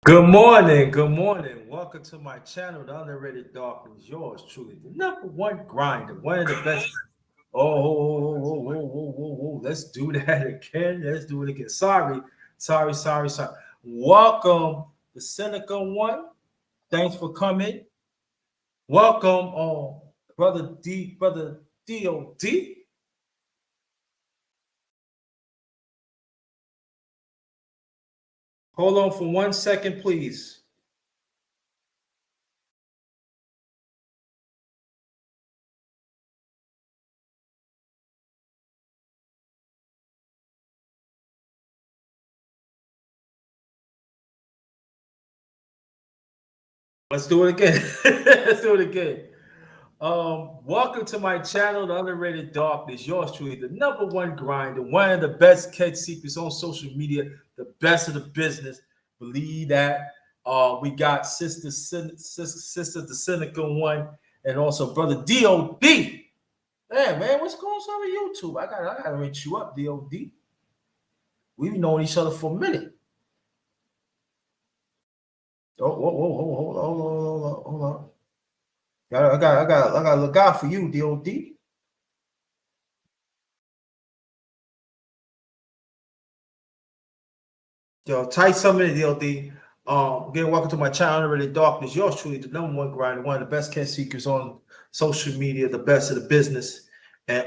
Good morning, good morning. Welcome to my channel, The Underrated Darkness. Yours truly, the number one grinder, one of the best. Oh, let's do that again. Let's do it again. Sorry. Welcome, the cynical one. Thanks for coming. Welcome, brother DOD. Hold on for 1 second, please. Let's do it again. Let's do it again. Welcome to my channel, The Underrated Darkness. Yours truly, the number one grinder, one of the best kept secrets on social media, the best of the business. Believe that. We got sister the cynical one, and also brother DOD. Man, what's going on with YouTube? I gotta reach you up, DOD. We've known each other for a minute. Hold on. I gotta look out for you, DOD. Yo, type something in DLD. Again, welcome to my channel, Really Darkness. Yours truly, the number one grinder, one of the best cat seekers on social media, the best of the business. And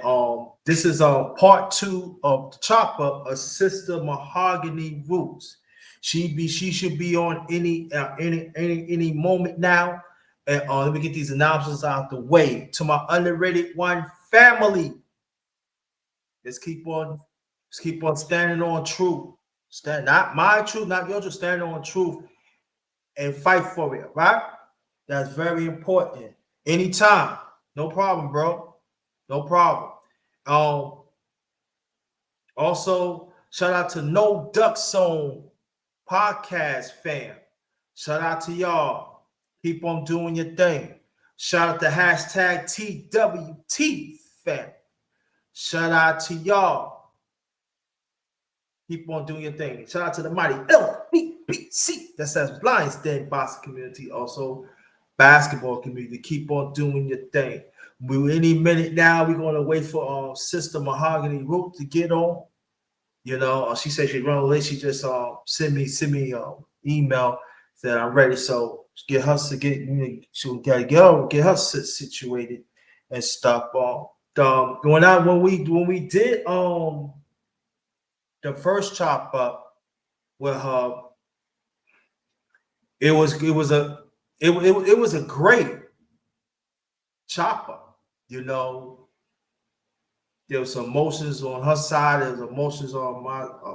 this is part two of the chop up of Sister Mahogany Rootz. She should be on any moment now. And let me get these announcements out the way. To my underrated one family, let's keep on standing on truth. Stand not my truth, not your truth. Stand on truth and fight for it, right? That's very important. Anytime, no problem, bro. No problem. Um, Also, shout out to No Duck Zone podcast fam. Shout out to y'all. Keep on doing your thing. Shout out to hashtag TWT fam. Shout out to y'all. Keep on doing your thing. Shout out to the mighty LBBC. That says Lions Den Boxing community. Also, basketball community. Keep on doing your thing. Any minute now, we're going to wait for Sister Mahogany Root to get on. You know, she said she's running late. She just send me email that I'm ready. So get her to get her situated and stuff. When we did the first chop up with her, it was a great chop up. You know, there was some emotions on her side, there was emotions on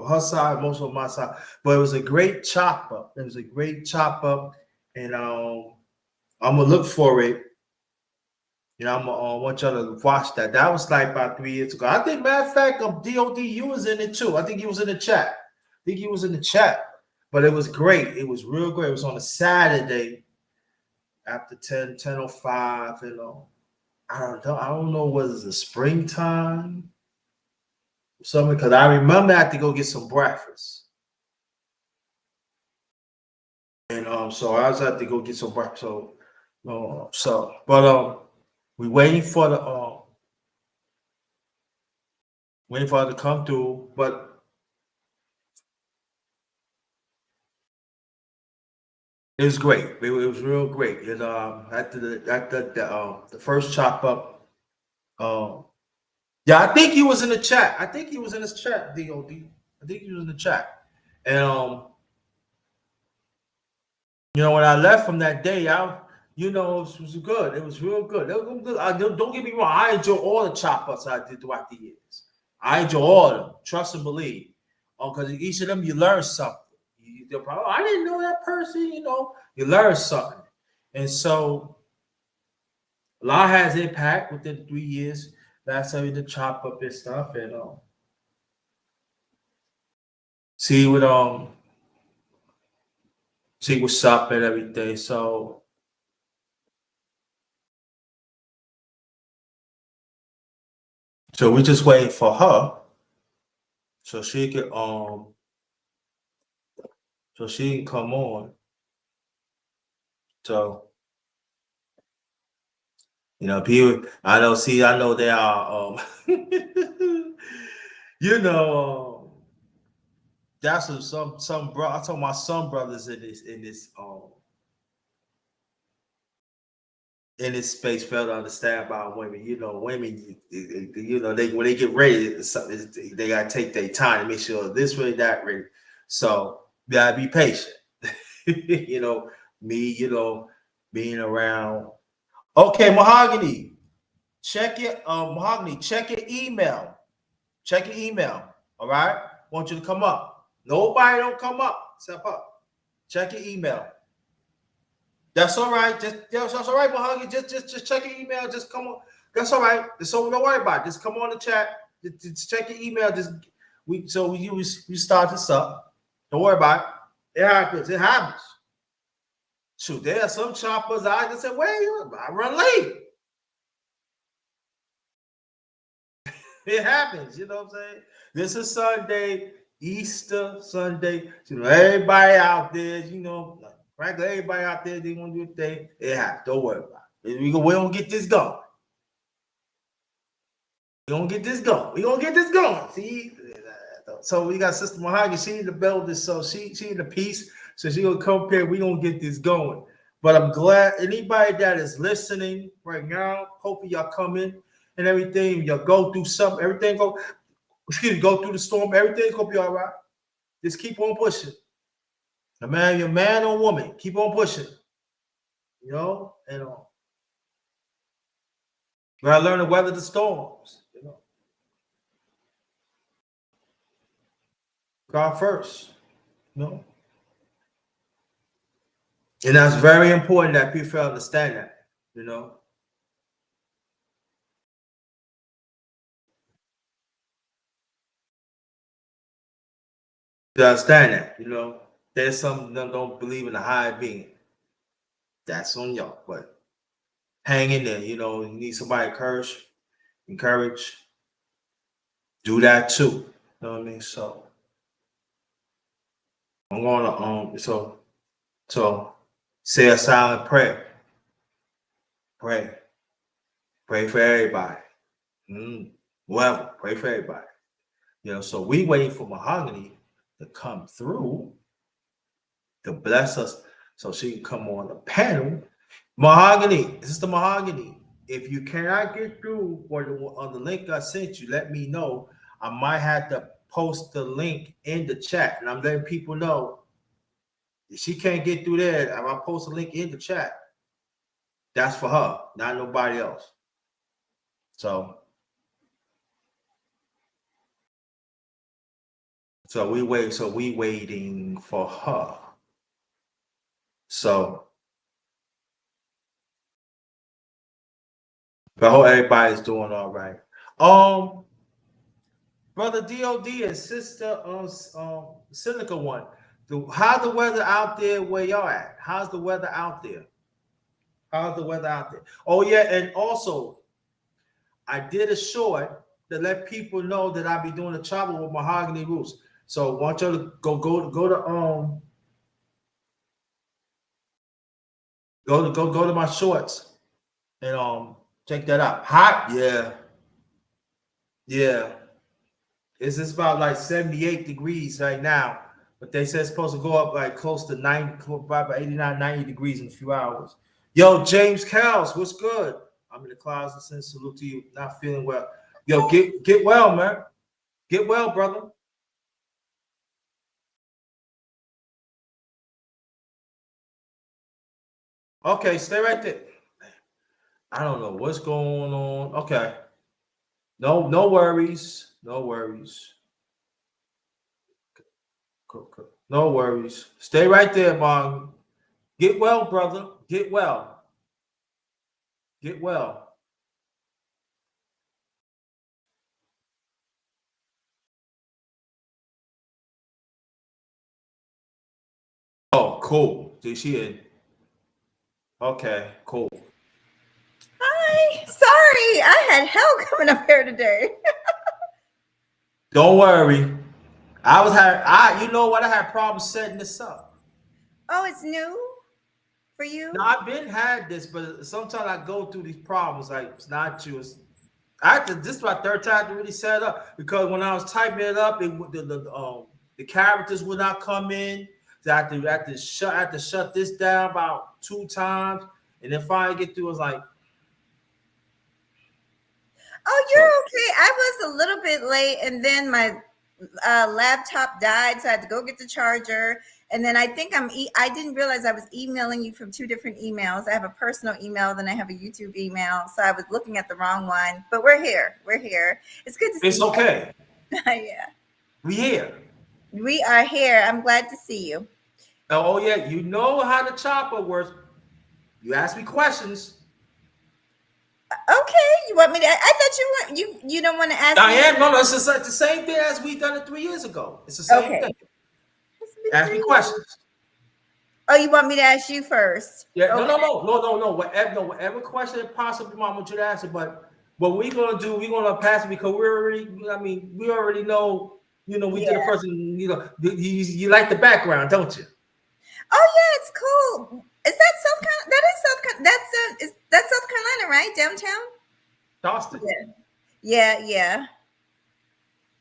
her side, emotions on my side, but it was a great chop up. It was a great chop up, and I'm gonna look for it. You know, I'm gonna want y'all to watch that. That was like about 3 years ago. I think, matter of fact, DOD, you was in it too. I think he was in the chat. I think he was in the chat. But it was great. It was real great. It was on a Saturday after 10:05. You know, I don't know, was it the springtime or something? Because I remember I had to go get some breakfast. And so I was had to go get some breakfast. But we waiting for her to come through. But it was great. It was real great. And after the first chop up, yeah, I think he was in the chat. I think he was in his chat, DOD. I think he was in the chat. And you know, when I left from that day, it was good. It was real good. It was good. Don't get me wrong. I enjoy all the chop ups I did throughout the years. I enjoy all of them. Trust and believe. Because each of them you learn something. They'll probably, I didn't know that person. You know, you learn something. And so a lot has impact within 3 years. Last time we did chop up and stuff, and see what see what's up and everything. So we just waiting for her so she can come on. So, you know, people, I know they are, you know, that's some bro. I told my some brothers in this space fail to understand about women. You know, women, you know, they when they get ready, they gotta take their time to make sure this ready, that ready. So you gotta be patient. You know, me, you know, being around. Okay, Mahogany, check your Mahogany, check your email. Check your email. All right. I want you to come up. Nobody don't come up. Step up. Check your email. That's all right. That's all right, Mahogany. Just check your email. Just come on. That's all right. So don't worry about it. Just come on the chat. Just check your email. We start this up. Don't worry about it. It happens. It happens. Shoot, there are some choppers I just say, wait, I run late. It happens, you know what I'm saying? This is Sunday, Easter Sunday. You know, everybody out there, you know, frankly, everybody out there, they want to do a thing. It happens. Don't worry about it. We don't get this going. We gonna get this going. We gonna get this going. See, so we got Sister Mahogany. She in the building, so she in the piece. So she gonna come here. We gonna get this going. But I'm glad anybody that is listening right now. Hopefully y'all come in and everything. Y'all go through something. Everything go. Excuse me. Go through the storm. Everything's gonna be all right. Just keep on pushing. No matter you're man or woman, keep on pushing. You know, and we gotta learn to weather the storms. You know, God first. You know. And that's very important that people understand that, you know. To understand that, you know. There's some that don't believe in the higher being. That's on y'all. But hang in there, you know. You need somebody encourage, do that too. You know what I mean? So I'm gonna so say a silent prayer. Pray. Pray for everybody. Whoever, pray for everybody. You know, so we waiting for Mahogany to come through to bless us so she can come on the panel. Mahogany, this is the Mahogany. If you cannot get through or on the link I sent you, let me know. I might have to post the link in the chat, and I'm letting people know if she can't get through there. If I post a link in the chat, that's for her, not nobody else. So we waiting for her. So I hope everybody's doing all right. Brother DOD and Sister Silica One. How's the weather out there where y'all at? How's the weather out there? How's the weather out there? Oh yeah, and also I did a short to let people know that I'll be doing a travel with Mahogany Rootz. So I want you to go to my shorts and check that out. Hot, yeah. Yeah. It's just about like 78 degrees right now, but they said it's supposed to go up like close to 90, about 89, 90 degrees in a few hours. Yo, James Cowles, what's good? I'm in the closet. Send salute to you. Not feeling well. Yo, get well, man. Get well, brother. Okay, stay right there. I don't know what's going on. Okay. No worries. No worries. No worries. Stay right there, Bong. Get well, brother. Get well. Get well. Oh, cool. Did she in? Okay, cool. Hi. Sorry, I had hell coming up here today. Don't worry. You know what? I had problems setting this up. Oh, it's new for you? Now I've been had this, but sometimes I go through these problems. Like it's not you. I had to, this is my third time to really set it up because when I was typing it up, the characters would not come in. So I had to shut this down about 2 times, and then finally get through. It was like Oh, so. you're okay. I was a little bit late, and then my laptop died, so I had to go get the charger. And then I think I didn't realize I was emailing you from two different emails. I have a personal email, then I have a YouTube email. So I was looking at the wrong one. But we're here. We're here. It's good to It's see okay. you. Yeah. We here. We are here. I'm glad to see you. Oh yeah, you know how the chopper works. You ask me questions. Okay. You want me to? I thought you don't want to ask I me. am. No, it's just like the same thing as we done it 3 years ago. It's the same Okay. thing. It's been Ask me 3 years. questions. Oh, you want me to ask you first? Yeah, Okay. no. Whatever question possibly Mom want you to answer, but what we're gonna do, we're gonna pass it because we already know, we did the Yeah. first, you like the background, don't you? Oh yeah, it's cool. Is that South Carolina? That is South Carolina. That's South Carolina, right? Downtown. Charleston. Yeah.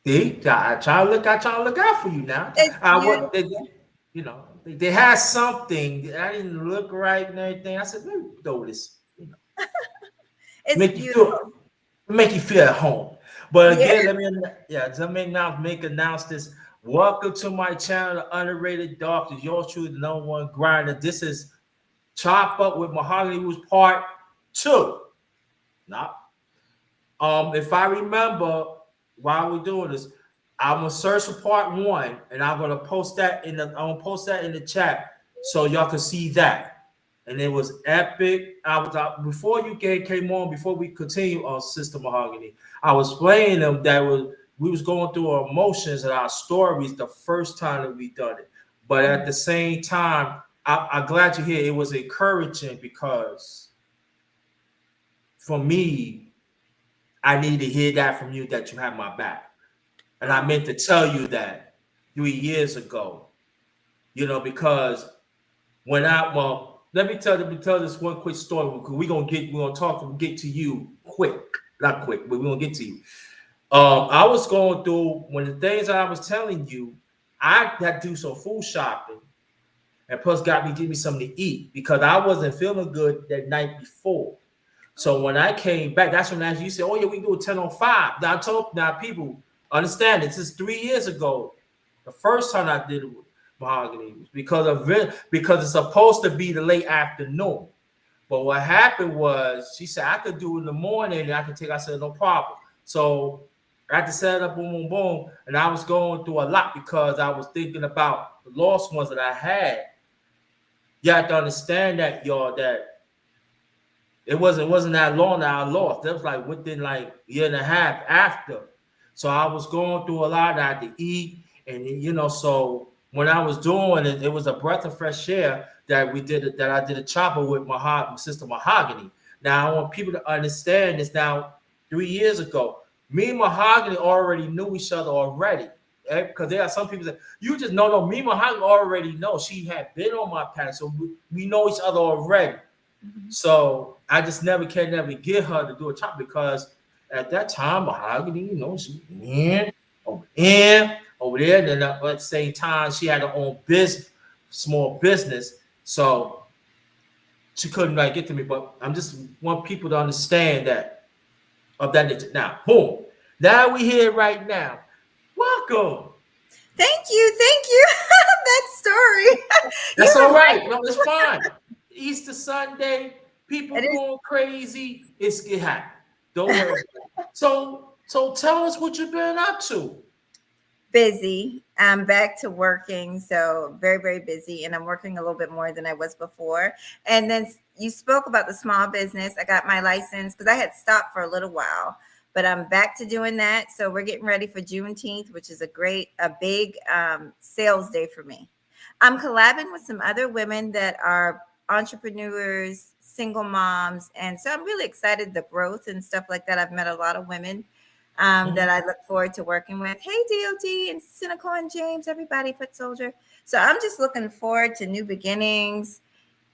See, I try to look out for you now. It's What beautiful. they had something. I didn't look right and everything. I said, let me throw this, It's make you feel beautiful. make you feel at home. But Yeah. again, let me now announce this. Welcome to my channel, the Underrated Doctors. Yours truly, the number one grinder. This is Chop Up with Mahogany, was part 2. Now, if I remember while we're doing this, I'm gonna search for part 1, and I'm gonna post that in the chat so y'all can see that. And it was epic. I was out before you came on. Before we continue on Sister Mahogany, I was playing them we was going through our emotions and our stories the first time that we done it. But at the same time, I'm glad you're here. It was encouraging because for me, I need to hear that from you that you have my back. And I meant to tell you that 3 years ago, because let me tell this one quick story because we're gonna get to you quick. Not quick, but we're gonna get to you. I was going through one of the things that I was telling you, I had to do some food shopping and plus give me something to eat because I wasn't feeling good that night before. So when I came back, that's when you said, "Oh yeah, we can do a 10:05." Now people understand this is 3 years ago. The first time I did it with Mahogany was because it's supposed to be the late afternoon. But what happened was she said I could do it in the morning and I could take. I said no problem. So I had to set it up, boom, boom, boom, and I was going through a lot because I was thinking about the lost ones that I had. You have to understand that, y'all, that it wasn't that long that I lost. That was like within like a year and a half after. So I was going through a lot. I had to eat, and so when I was doing it, it was a breath of fresh air that I did a chopper with my sister Mahogany. Now I want people to understand this. Now 3 years ago, me and Mahogany already knew each other already. Because there are some people that you just no, me and Mahogany already know. She had been on my path, so we know each other already. Mhm. So I just never get her to do a chop because at that time, Mahogany, she over there. Then at the same time, she had her own business, small business. So she couldn't get to me. But I'm just want people to understand that of that nature. Now, boom. Now we here right now. Welcome. Thank you. Thank you. That story. That's You all remind right. No, it's fine. Easter Sunday, people it is going crazy. It happened. Don't worry. So tell us what you've been up to. busy. I'm back to working, so very, very busy, and I'm working a little bit more than I was before. And then you spoke about the small business. I got my license because I had stopped for a little while, but I'm back to doing that. So we're getting ready for Juneteenth, which is a big sales day for me. I'm collabing with some other women that are entrepreneurs, single moms, and so I'm really excited the growth and stuff like that. I've met a lot of women Mhm. that I look forward to working with. Hey, DOD and Cynical and James, everybody, Foot Soldier. So I'm just looking forward to new beginnings.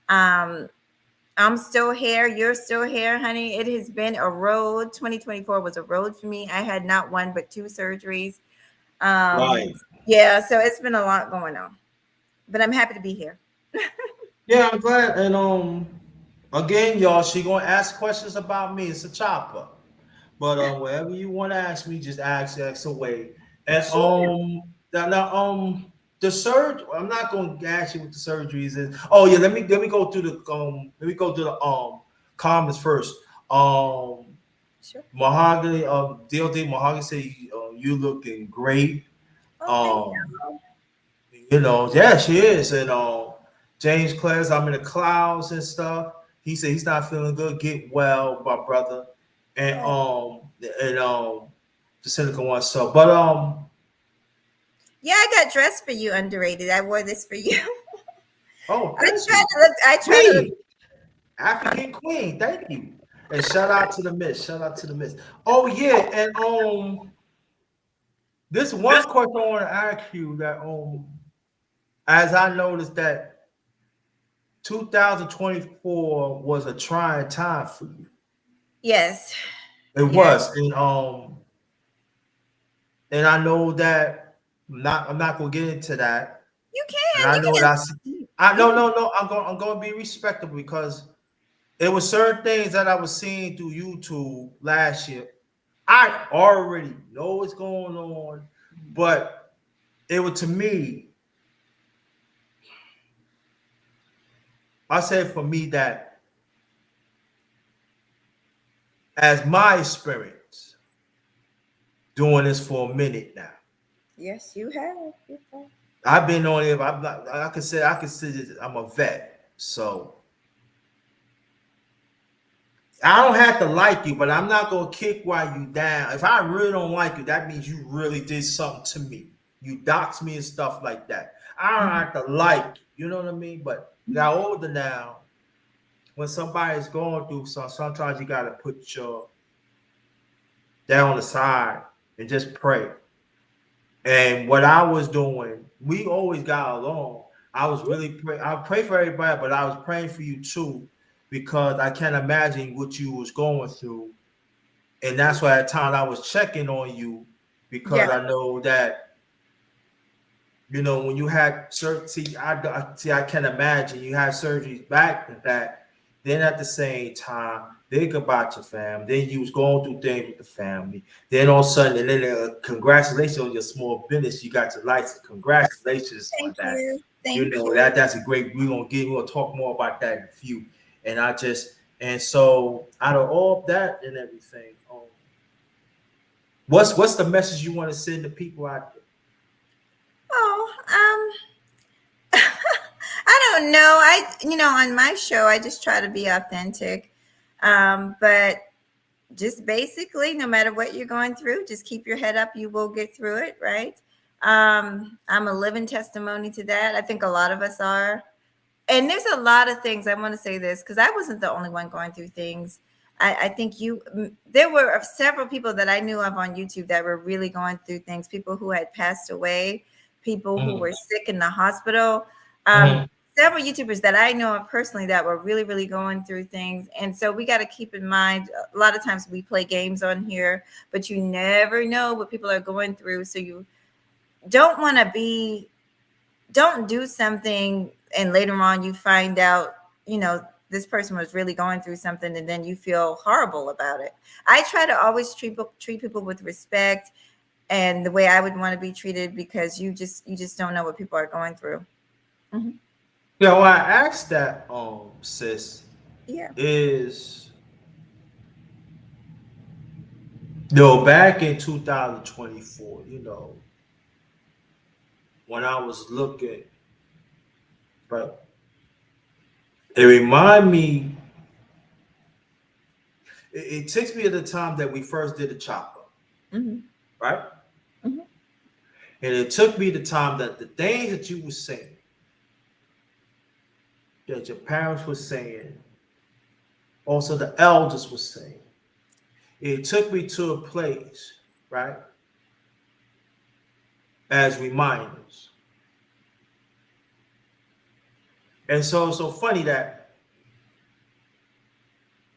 Um, I'm still here. You're still here, honey. It has been a road. 2024 was a road for me. I had not one but two surgeries. Um, Right. yeah, so it's been a lot going on, but I'm happy to be here. Yeah, I'm glad. And again, y'all, she gonna ask questions about me. It's a chopper. But whatever you want to ask me, just ask away. And Sure. the surgery. I'm not gonna ask you what the surgeries is. Oh yeah, let me go through the comments first. Um, Sure. Mahogany, DLD Mahogany say you looking great. Oh, thank Um, you. yeah, she is. And James Clares, I'm in the clouds and stuff. He said he's not feeling good. Get well, my brother. And Oh. the cynical one. So, but Yeah, I got dressed for you, underrated. I wore this for you. oh, I thank try you, to look. I try to look. Queen, African Queen. Thank you. And shout out to the Miss. Shout out to the Miss. Oh yeah, and this one question I want to ask you that as I noticed that 2024 was a trying time for you. Yes. It Yes. was, and I know that I'm not gonna get into that. You And can. I You know can that's ask. I You no can. no no. I'm gonna be respectable because it was certain things that I was seeing through YouTube last year. I already know what's going on, but it was to me. I said for me that as my experience doing this for a minute now. Yes, you have. You have. I've been on it. I'm not, I consider I'm a vet. So I don't have to like you, but I'm not gonna kick while you down. If I really don't like you, that means you really did something to me. You dox me and stuff like that. I don't Mhm. have to like you, you know what I mean? But got older now. When somebody's going through something, sometimes you gotta put your down on the side and just pray. And what I was doing, we always got along. I was really I pray for everybody, but I was praying for you too, because I can't imagine what you was going through. And that's why at times I was checking on you because Yeah. I know that when you had certain see I can imagine you had surgeries back to back. Then at the same time, think about your family. Then you was going through things with the family. Then all of a sudden, and then congratulations on your small business. You got your license. Congratulations on Thank that. you. You Thank know you. that's a great. We're gonna talk more about that in a few. And so out of all of that and everything, what's the message you want to send to people out there? Oh, I don't know. On my show, I just try to be authentic. But just basically, no matter what you're going through, just keep your head up. You will get through it, right? I'm a living testimony to that. I think a lot of us are. And there's a lot of things I want to say this because I wasn't the only one going through things. I think there were several people that I knew of on YouTube that were really going through things. People who had passed away, people who Mhm, were sick in the hospital. mhm. Several YouTubers that I know of personally that were really, really going through things. And so we got to keep in mind a lot of times we play games on here, but you never know what people are going through. So you don't want to be don't do something and later on you find out, this person was really going through something and then you feel horrible about it. I try to always treat people with respect and the way I would want to be treated because you just don't know what people are going through. Hmm. Yeah, well, I asked that, sis, Yeah. is back in 2024, when I was looking, but it remind me, it takes me to the time that we first did the chopper, Hmm. right? Hmm. And it took me the time that the things that you were saying, that your parents were saying, also the elders were saying, it took me to a place, right, as reminders. And so it's so funny that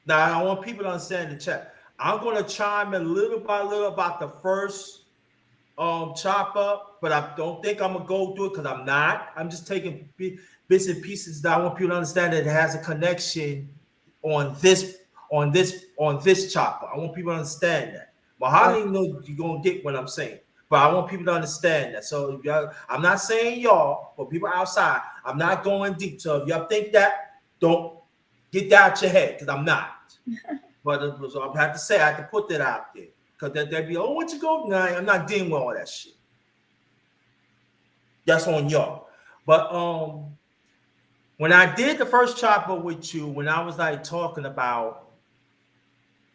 now I want people to understand the chat. I'm gonna chime in little by little about the first chop up, but I don't think I'm gonna go through it because I'm not. I'm just taking bits and pieces that I want people to understand that it has a connection on this chopper. I want people to understand that. Mahogany know you're gonna get what I'm saying, but I want people to understand that. So if y'all, I'm not saying y'all, but people outside, I'm not going deep. So if y'all think that, don't get that out your head because I'm not. But so I have to say, I have to put that out there. Because they'd be, oh, what you go? Nah, I'm not dealing with all that shit. That's on y'all. But when I did the first chopper with you, when I was like talking about,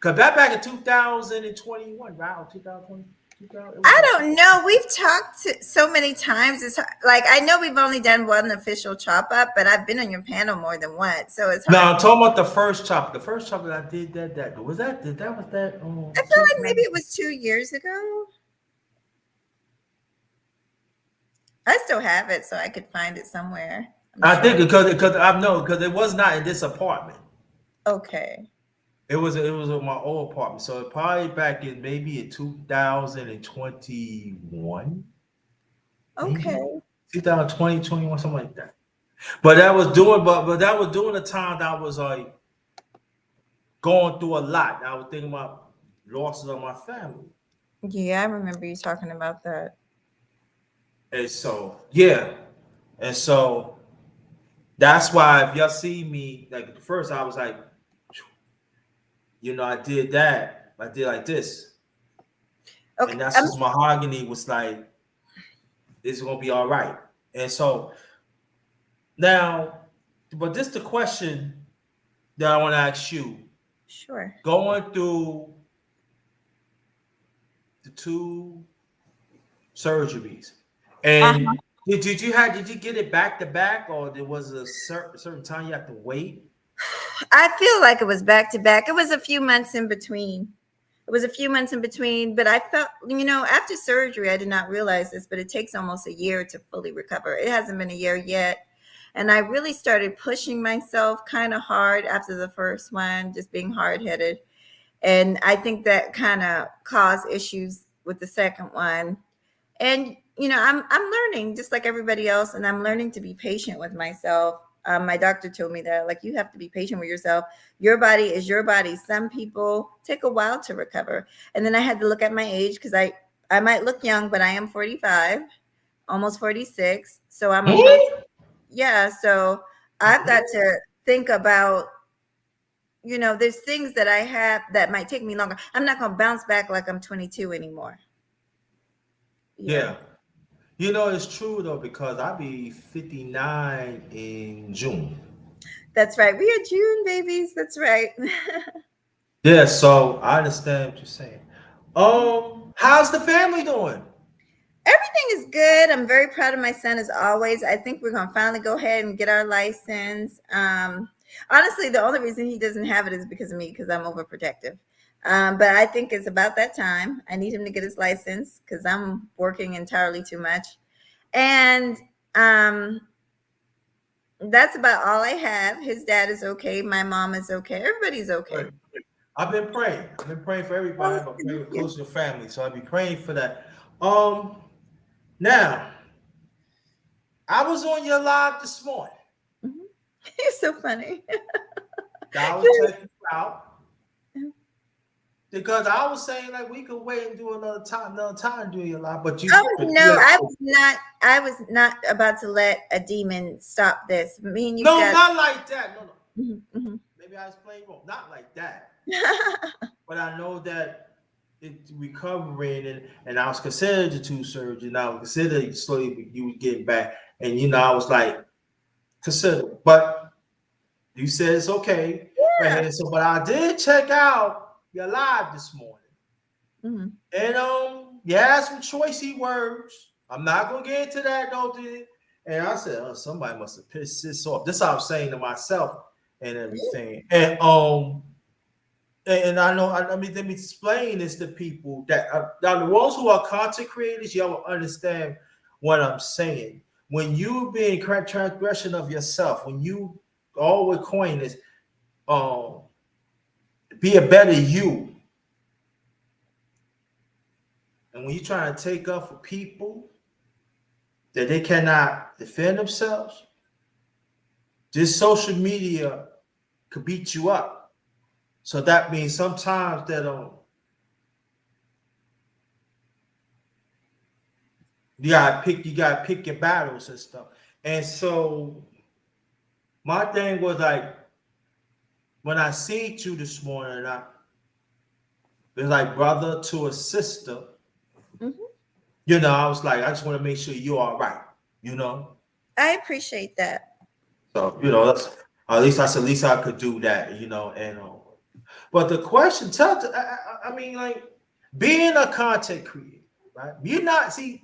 because back in 2021, wow, 2020, I don't know. We've talked so many times. It's like I know we've only done one official chop up, but I've been on your panel more than once, so it's no, hard. I'm talking about the first chopper. The first chopper that I did that was that was that I feel like maybe it was 2 years ago. I still have it, so I could find it somewhere. I think because I know because it was not in this apartment. Okay. It was in my old apartment. So probably back in maybe in 2021. Okay. Maybe 2020, 21, something like that. But that was doing but that was during the time that I was like going through a lot. I was thinking about losses of my family. Yeah, I remember you talking about that. And so yeah. And so that's why if y'all see me like at first I was like, I did that. I did like this. Okay. And that's just Mahogany was like, it's gonna be all right. And so now, but this the question that I want to ask you. Sure. Going through the two surgeries, and did you get it back to back, or there was a certain time you have to wait? I feel like it was back to back. It was a few months in between. It was a few months in between, but I felt, after surgery, I did not realize this, but it takes almost a year to fully recover. It hasn't been a year yet. And I really started pushing myself kind of hard after the first one, just being hard headed. And I think that kind of caused issues with the second one. And I'm learning just like everybody else, and I'm learning to be patient with myself. My doctor told me that, like, you have to be patient with yourself. Your body is your body. Some people take a while to recover. And then I had to look at my age because I might look young, but I am 45, almost 46. So I'm a yeah. So I've got to think about, there's things that I have that might take me longer. I'm not going to bounce back like I'm 22 anymore. Yeah. It's true though because I'll be 59 in June. That's right. We are June babies. That's right. Yeah, so I understand what you're saying. How's the family doing? Everything is good. I'm very proud of my son as always. I think we're going to finally go ahead and get our license. Honestly, the only reason he doesn't have it is because of me, because I'm overprotective. But I think it's about that time. I need him to get his license because I'm working entirely too much. And that's about all I have. His dad is okay. My mom is okay. Everybody's okay. Right. I've been praying. I've been praying for everybody, but praying close to your family. So I'll be praying for that. Now I was on your live this morning. Mm-hmm. You're so funny. I was checking you out because I was saying like we could wait and do another time doing your live, but you. Oh but no, you I was not. I was not about to let a demon stop this. Me and you. No, not like that. No. Mm-hmm, mm-hmm. Maybe I was playing wrong. Not like that. But I know that it's recovering, and I was considered the two surgery. And I was considered slowly you was getting back, and I was like consider, but you said it's okay. Yeah. Right. So, but I did check out your live this morning, Mm-hmm. and you had some choicey words. I'm not gonna get into that though. And I said, oh, somebody must have pissed this off. This is what I'm saying to myself and everything, and I know, let me explain this to people that now the ones who are content creators, y'all will understand what I'm saying. when you being transgression of yourself, when you always coin this, um, be a better you, and when you're trying to take up for people that they cannot defend themselves, this social media could beat you up. So that means sometimes that you gotta pick your battles and stuff. And so my thing was like when I see you this morning, it's like brother to a sister. Mhm. I was like, I just want to make sure you're all right. You know. I appreciate that. So that's at least I could do that. And but the question, I mean, like being a content creator, right? You're not you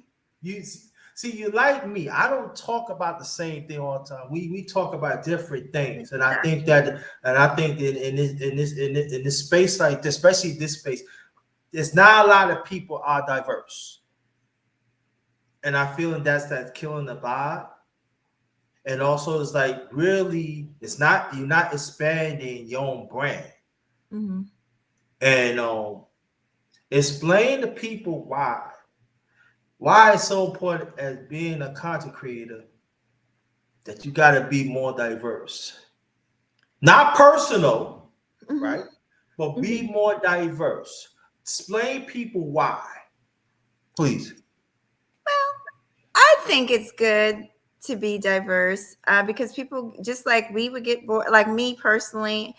you like me. I don't talk about the same thing all the time. We talk about different things, and I think that in this space like this, especially this space, there's not a lot of people are diverse, and I feel that's killing the vibe. And also, it's like really, you're not expanding your own brand, Mm-hmm. and explain to people why it's so important as being a content creator that you got to be more diverse, not personal, Mm-hmm. right? But be Mm-hmm. more diverse. Explain people why, please. Well, I think it's good to be diverse because people, just like we would get bored, like me personally,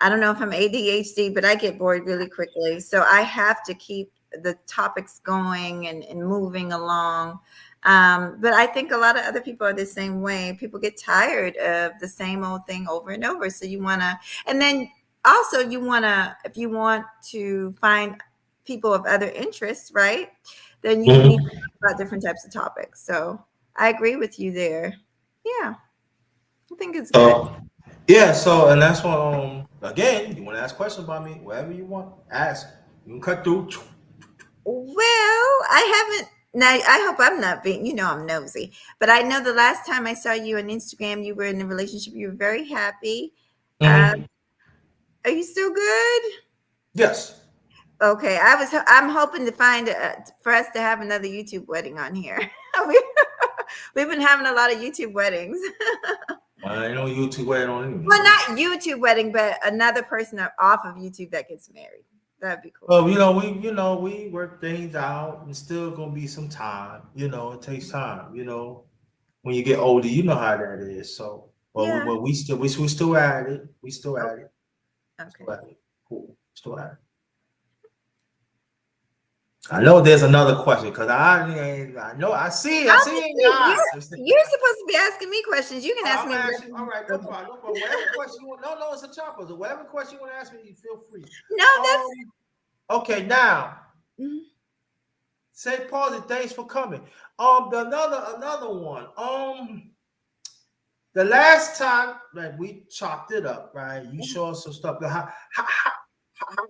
I don't know if I'm ADHD, but I get bored really quickly. So I have to keep the topics going and moving along. But I think a lot of other people are the same way. People get tired of the same old thing over and over. So you want to, and then also you want to, if you want to find people of other interests, right? Then you need to Mhm. talk about different types of topics. So I agree with you there. Yeah, I think it's good. So yeah, so and that's what again, you want to ask questions about me, whatever you want, ask. You can cut through. Well, I haven't. Now, I hope I'm not being, I'm nosy, but I know the last time I saw you on Instagram, you were in a relationship. You were very happy. Uh, Mhm. are you still good? Yes. Okay, I'm hoping to find for us to have another YouTube wedding on here. We- We've been having a lot of YouTube weddings. I ain't on YouTube waiting on Well, you. not YouTube wedding, but another person off of YouTube that gets married. That'd be cool. Well, we work things out. It's still gonna be some time. It takes time. When you get older, you know how that is. So, Yeah. we still at it. We still Oh, at it. okay. Still at it. Cool. Still at it. I know there's another question because I know I Oh, see it in your see, eyes. you're supposed to be asking me questions. You can ask I'm me gonna ask whatever. you. All right, no problem. No problem. Whatever question you want. No, no, it's a chopper. So whatever question you want to ask me, you feel free. No, that's. Um. Okay, now Mhm. say positive. Thanks for coming. Another one. The last time that we chopped it up, right? You showed us some stuff. But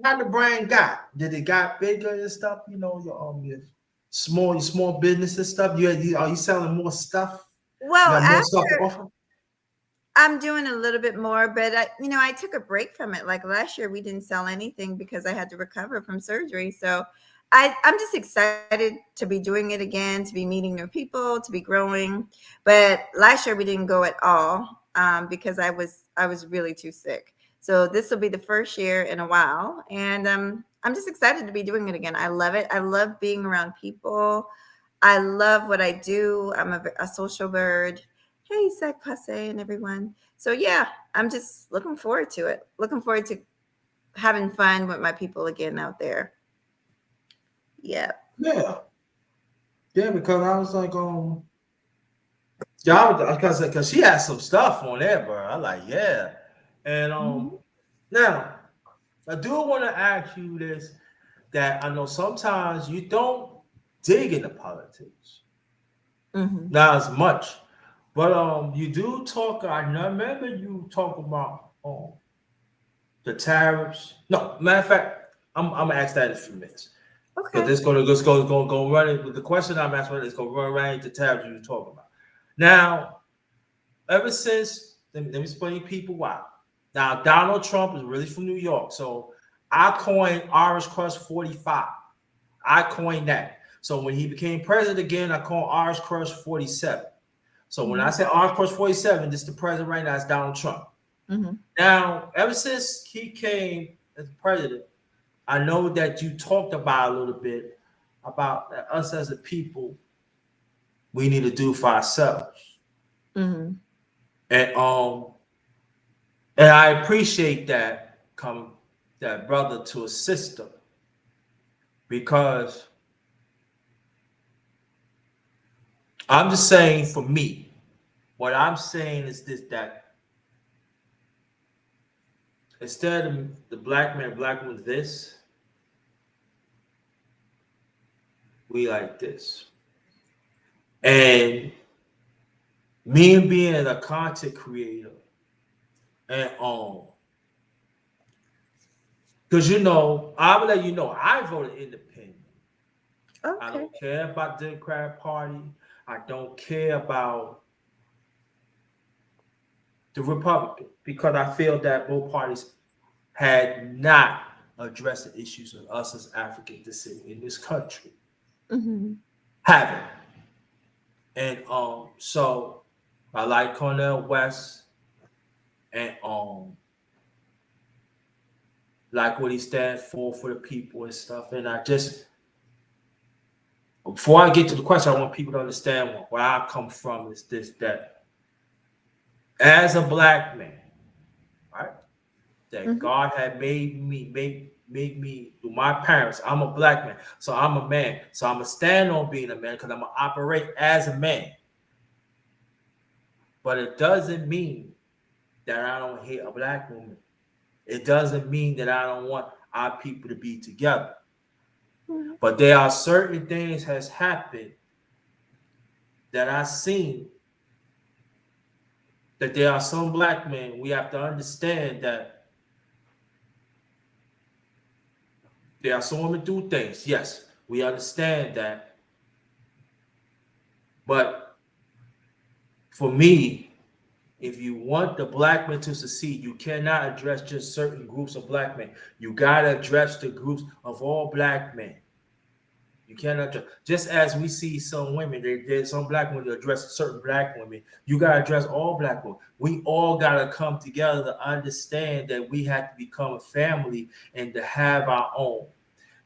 how the brand got? Did it got bigger and stuff? Your small business and stuff. Are you selling more stuff? You Well, got more stuff to offer? I'm doing a little bit more, but I took a break from it. Like last year, we didn't sell anything because I had to recover from surgery. So I'm just excited to be doing it again, to be meeting new people, to be growing. But last year we didn't go at all because I was really too sick. So this will be the first year in a while, and I'm just excited to be doing it again. I love it. I love being around people. I love what I do. I'm a social bird. Hey, Sec Passe and everyone. So yeah, I'm just looking forward to it. Looking forward to having fun with my people again out there. Yeah. Yeah, yeah. Because I was like, yeah, because she had some stuff on there, bro. I like, yeah, and Mhm. now I do want to ask you this: that I know sometimes you don't dig into politics, Mhm. not as much, but you do talk. I remember you talk about the tariffs. No, matter of fact, I'm gonna ask that in a few minutes. Because Okay. this gonna just go run it. The question I'm asking is gonna run right into tariffs you were talking about. Now, ever since, let me explain people why. Now, Donald Trump is really from New York. So I coined Orange Crush 45. I coined that. So when he became president again, I called Orange Crush 47. So when I Mhm. say Orange Crush 47, this is the president right now, it's Donald Trump. Mhm. Now, ever since he came as president, I know that you talked about a little bit about us as a people, we need to do for ourselves. Mhm. And and I appreciate that come that brother to a sister because I'm just saying for me, what I'm saying is this that instead of the black man, black woman this, we like this. And me being a content creator and because I will let you know I voted independent. I Okay. don't care about the Democrat Party. I don't care about the Republican because I feel that both parties had not addressed the issues of us as African descent in this country. Mhm. Haven't. And so I like Cornel West and like what he stands for the people and stuff. And I just before I get to the question, I want people to understand where I come from is this that as a black man, right? That Mhm. God had made me through my parents. I'm a black man, so I'm a man. So I'm gonna stand on being a man because I'm gonna operate as a man. But it doesn't mean that I don't hate a black woman. It doesn't mean that I don't want our people to be together. Mhm. But there are certain things has happened that I've seen that there are some black men we have to understand that there are some women do things. Yes, we understand that. But for me, if you want the black men to succeed, you cannot address just certain groups of black men. You gotta address the groups of all black men. You cannot just as we see some women, there's some black women that address certain black women. You gotta address all black women. We all gotta come together to understand that we have to become a family and to have our own.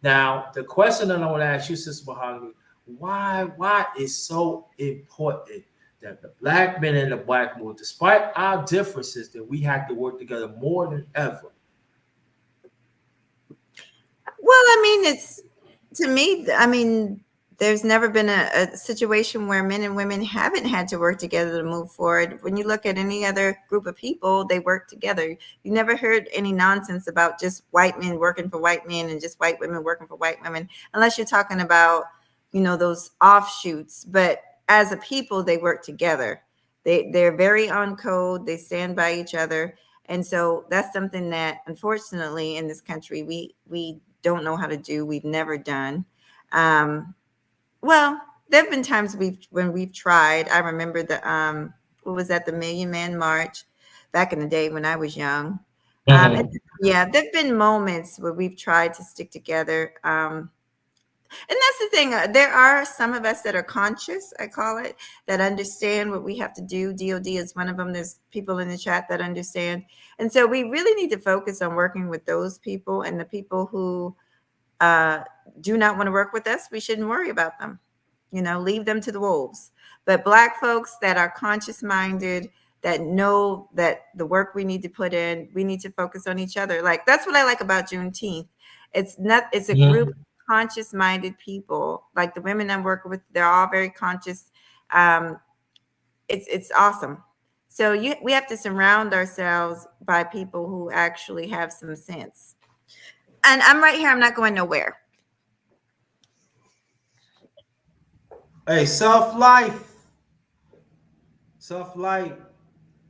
Now, the question that I want to ask you, Sister Mahogany, why is so important that the black men and the black women, despite our differences, that we have to work together more than ever? Well, I mean, it's to me, I mean, there's never been a situation where men and women haven't had to work together to move forward. When you look at any other group of people, they work together. You never heard any nonsense about just white men working for white men and just white women working for white women, unless you're talking about, those offshoots. But as a people, they work together. They're very on code. They stand by each other. And so that's something that unfortunately in this country we don't know how to do. We've never done. Um, well, there have been times when we've tried. I remember what was that, the Million Man March back in the day when I was young. And Mhm. yeah, there've been moments where we've tried to stick together. And that's the thing. There are some of us that are conscious, I call it, that understand what we have to do. DOD is one of them. There's people in the chat that understand. And so we really need to focus on working with those people, and the people who uh, do not want to work with us, we shouldn't worry about them. Leave them to the wolves. But Black folks that are conscious minded, that know that the work we need to put in, we need to focus on each other. Like, that's what I like about Juneteenth. It's a group of Mhm. conscious minded people. Like the women I'm working with, they're all very conscious. Um, it's awesome. So we have to surround ourselves by people who actually have some sense. And I'm right here. I'm not going nowhere. Hey, self life.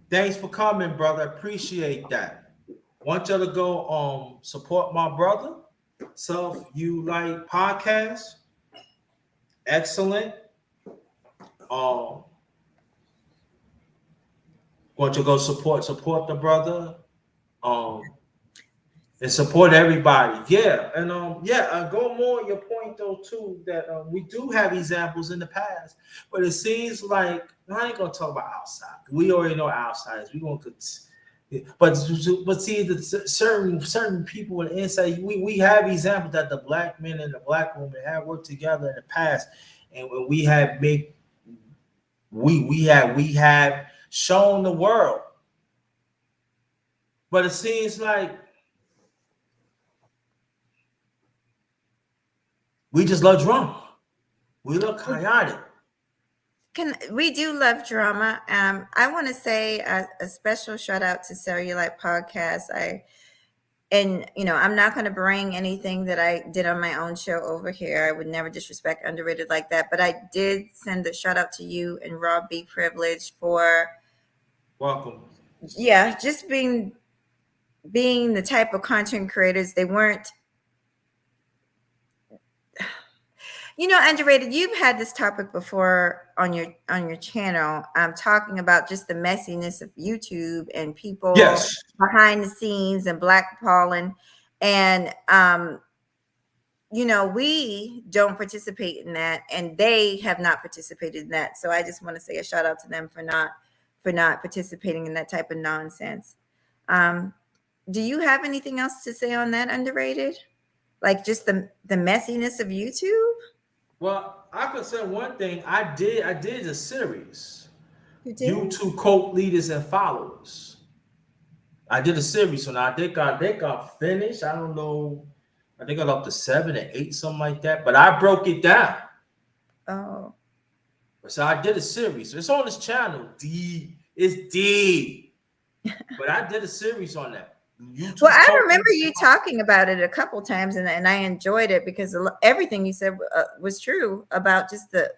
Thanks for coming, brother. Appreciate that. Want you to go support my brother. Self You Like podcast. Excellent. Um Want to go support the brother, um, and support everybody. Yeah, and yeah, go more on your point though too that we do have examples in the past, but it seems like I ain't gonna talk about outside. We already know outsiders. We gonna but see the certain people in the inside. We have examples that the black men and the black women have worked together in the past, and when we have make we have shown the world. But it seems like we just love drama. We look chaotic. Can we do love drama? I want to say a special shout out to Cellulite Podcast. I'm not going to bring anything that I did on my own show over here. I would never disrespect Underrated like that. But I did send a shout out to you and Rob B Privilege for, Welcome. yeah, just being the type of content creators they weren't. Underrated, you've had this topic before on your channel. I'm talking about just the messiness of YouTube and people Yes. behind the scenes and blackballing. And we don't participate in that, and they have not participated in that. So I just want to say a shout out to them for not participating in that type of nonsense. Do you have anything else to say on that, Underrated? Like just the messiness of YouTube? Well, I could say one thing. I did a series. You did? YouTube cult leaders and followers. I did a series, so now they got finished. I don't know. I think I got up to 7 or 8, something like that. But I broke it down. Oh. So I did a series. It's on this channel. It's D. But I did a series on that. YouTube Well, I cult remember leaders you and followers. talking about it a couple times, and I enjoyed it because everything you said was true about just the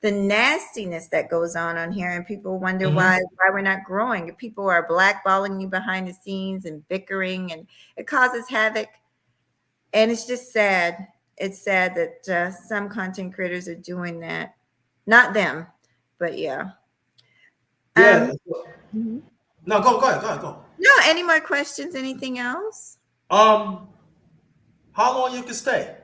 nastiness that goes on here, and people wonder why Mhm. we're not growing. If people are blackballing you behind the scenes and bickering, and it causes havoc. And it's just sad. It's sad that some content creators are doing that. Not them, but yeah. Yeah. Mhm. No, go. No, any more questions? Anything else? Um, how long you can stay?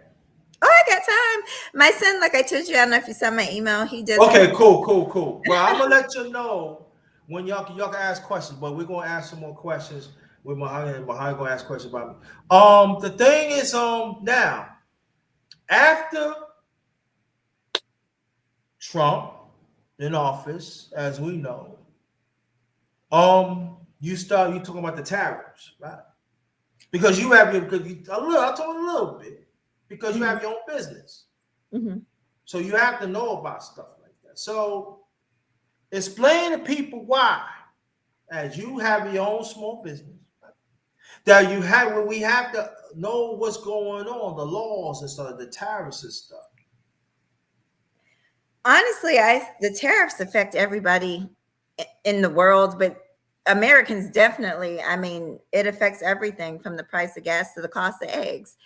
Oh, I got time. My son, like I told you, I don't know if you saw my email. He does. Okay, cool. Well, I'm gonna let you know when y'all can ask questions, but we're gonna ask some more questions with Mahogany, and Mahogany gonna ask questions about me. The thing is, now after Trump in office, as we know, you talking about the tariffs, right? Because you have I told a little bit because you Mhm, have your own business, mhm. so you have to know about stuff like that. So explain to people why, as you have your own small business, that you have when we have to know what's going on, the laws and stuff, the tariffs and stuff. Honestly, the tariffs affect everybody in the world, but Americans definitely. I mean, it affects everything from the price of gas to the cost of eggs.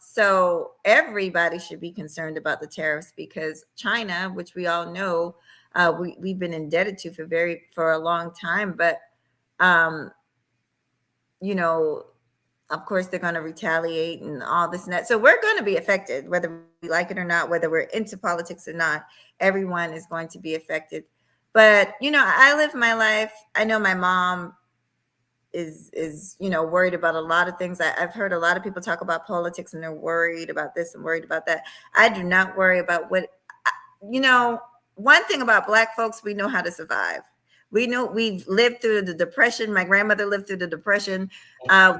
So everybody should be concerned about the tariffs because China, which we all know, we've been indebted to for a long time, but um, you know, of course they're going to retaliate and all this and that. So we're going to be affected, whether we like it or not, whether we're into politics or not. Everyone is going to be affected. But I live my life. I know my mom is worried about a lot of things. I've heard a lot of people talk about politics and they're worried about this and worried about that. I do not worry about you know, one thing about Black folks, we know how to survive. We know we've lived through the Depression. My grandmother lived through the Depression.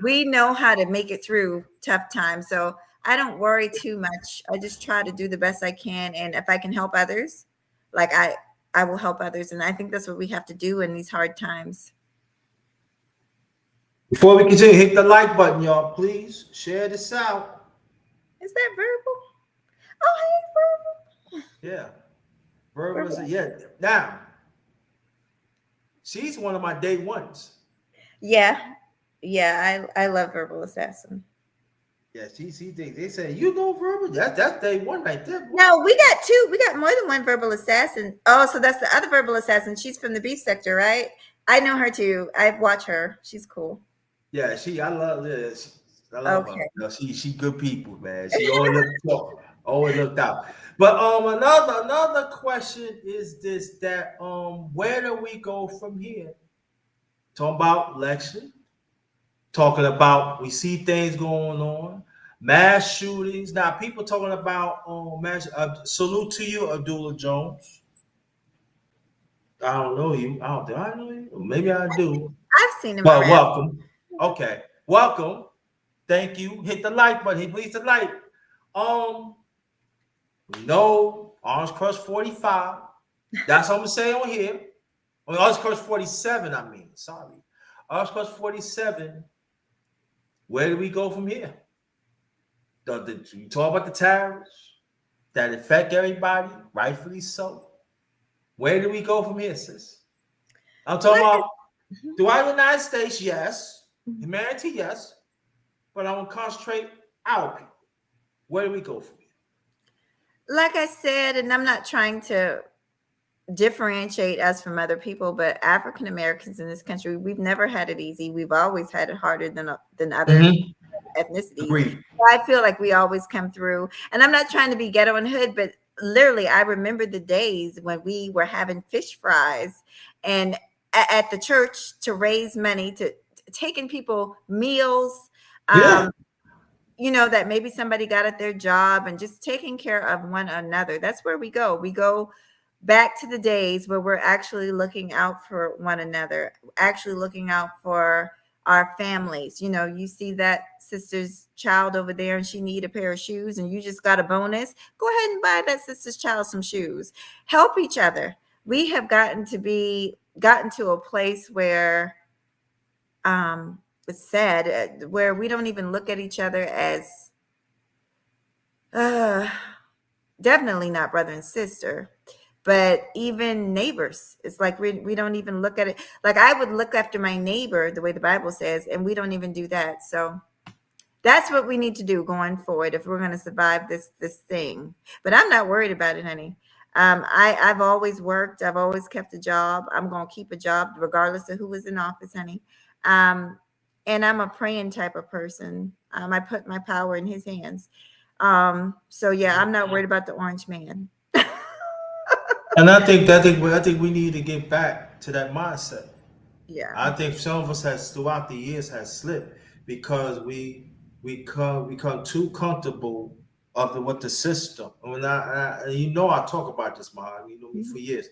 We know how to make it through tough times. So I don't worry too much. I just try to do the best I can. And if I can help others, like I will help others. And I think that's what we have to do in these hard times. Before we continue, hit the like button, y'all. Please share this out. Is that verbal? Oh, hey, Yeah, Verb was verbal. yeah. Now she's one of my day ones. Yeah. Yeah. I love Verbal Assassin. Yeah, she they say you know verbal. That's day one right there. Boy. No, we got two. We got more than one verbal assassin. Oh, so that's the other verbal assassin. She's from the beef sector, right? I know her too. I watch her. She's cool. Yeah, I love this. I love her. Okay. You know, she good people, man. She always looked out. But another question is this that where do we go from here? Talking about election, talking about we see things going on, mass shootings. Now people talking about mass salute to you, Abdullah Jones. I don't know you. Do I know you? Maybe I do. I've seen him But around. welcome. Okay. Welcome. Thank you. Hit the like button. Please the like. Um, we know Orange Crush 45. That's what I'm gonna say on here. Orange Crush 47, I mean. Sorry. Orange Crush 47. Where do we go from here? You talk about the tariffs that affect everybody, rightfully so. Where do we go from here, sis? I'm talking about throughout the United States, yes. Humanity, yes. But I want to concentrate our people. Where do we go from here? Like I said, and I'm not trying to differentiate us from other people, but African Americans in this country, we've never had it easy. We've always had it harder than other ethnicities. Agreed. I feel like we always come through. And I'm not trying to be ghetto and hood, but literally, I remember the days when we were having fish fries and at the church to raise money to taking people meals. Yeah. You know, that maybe somebody got at their job and just taking care of one another. That's where we go. We go back to the days where we're actually looking out for one another, actually looking out for our families. You know, you see that sister's child over there and she need a pair of shoes and you just got a bonus. Go ahead and buy that sister's child some shoes. Help each other. We have gotten to a place where it's sad, where we don't even look at each other as definitely not brother and sister, but even neighbors. It's like we don't even look at it. Like I would look after my neighbor the way the Bible says, and we don't even do that. So that's what we need to do going forward if we're going to survive this thing. But I'm not worried about it, honey. I've always worked. I've always kept a job. I'm going to keep a job regardless of who is in office, honey. And I'm a praying type of person. I put my power in his hands. So yeah, I'm not worried about the orange man. And I think we need to get back to that mindset. Yeah. I think some of us has throughout the years has slipped because we become too comfortable with the system. I mean, I talk about this, Mahogany. You know me for years.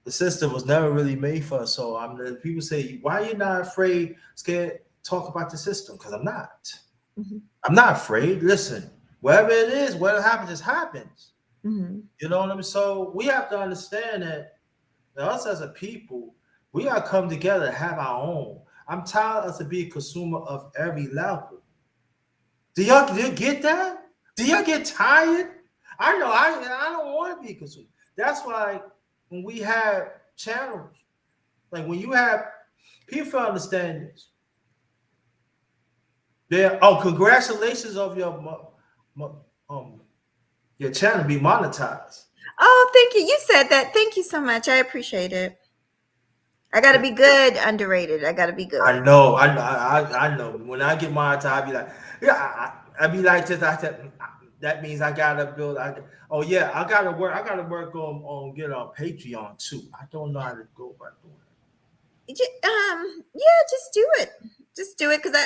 The system was never really made for us. So people say, why are you not afraid, scared, talk about the system? Because I'm not. I'm not afraid. Listen, whatever it is, whatever happens, it happens. You know what I mean? So we have to understand that us as a people, we gotta come together and have our own. I'm tired of to be a consumer of every level. Do you get that? Do y'all get tired? I know I don't want to be a consumer. That's why when we have channels, like when you have people understand this. Congratulations of your channel be monetized. Oh, thank you. You said that. Thank you so much. I appreciate it. I gotta be good, underrated. I gotta be good. I know. When I get monetized, I be like, yeah, I be like this. That means I gotta build. I gotta work on getting on Patreon too. I don't know how to go about doing it. Yeah, just do it. Just do it because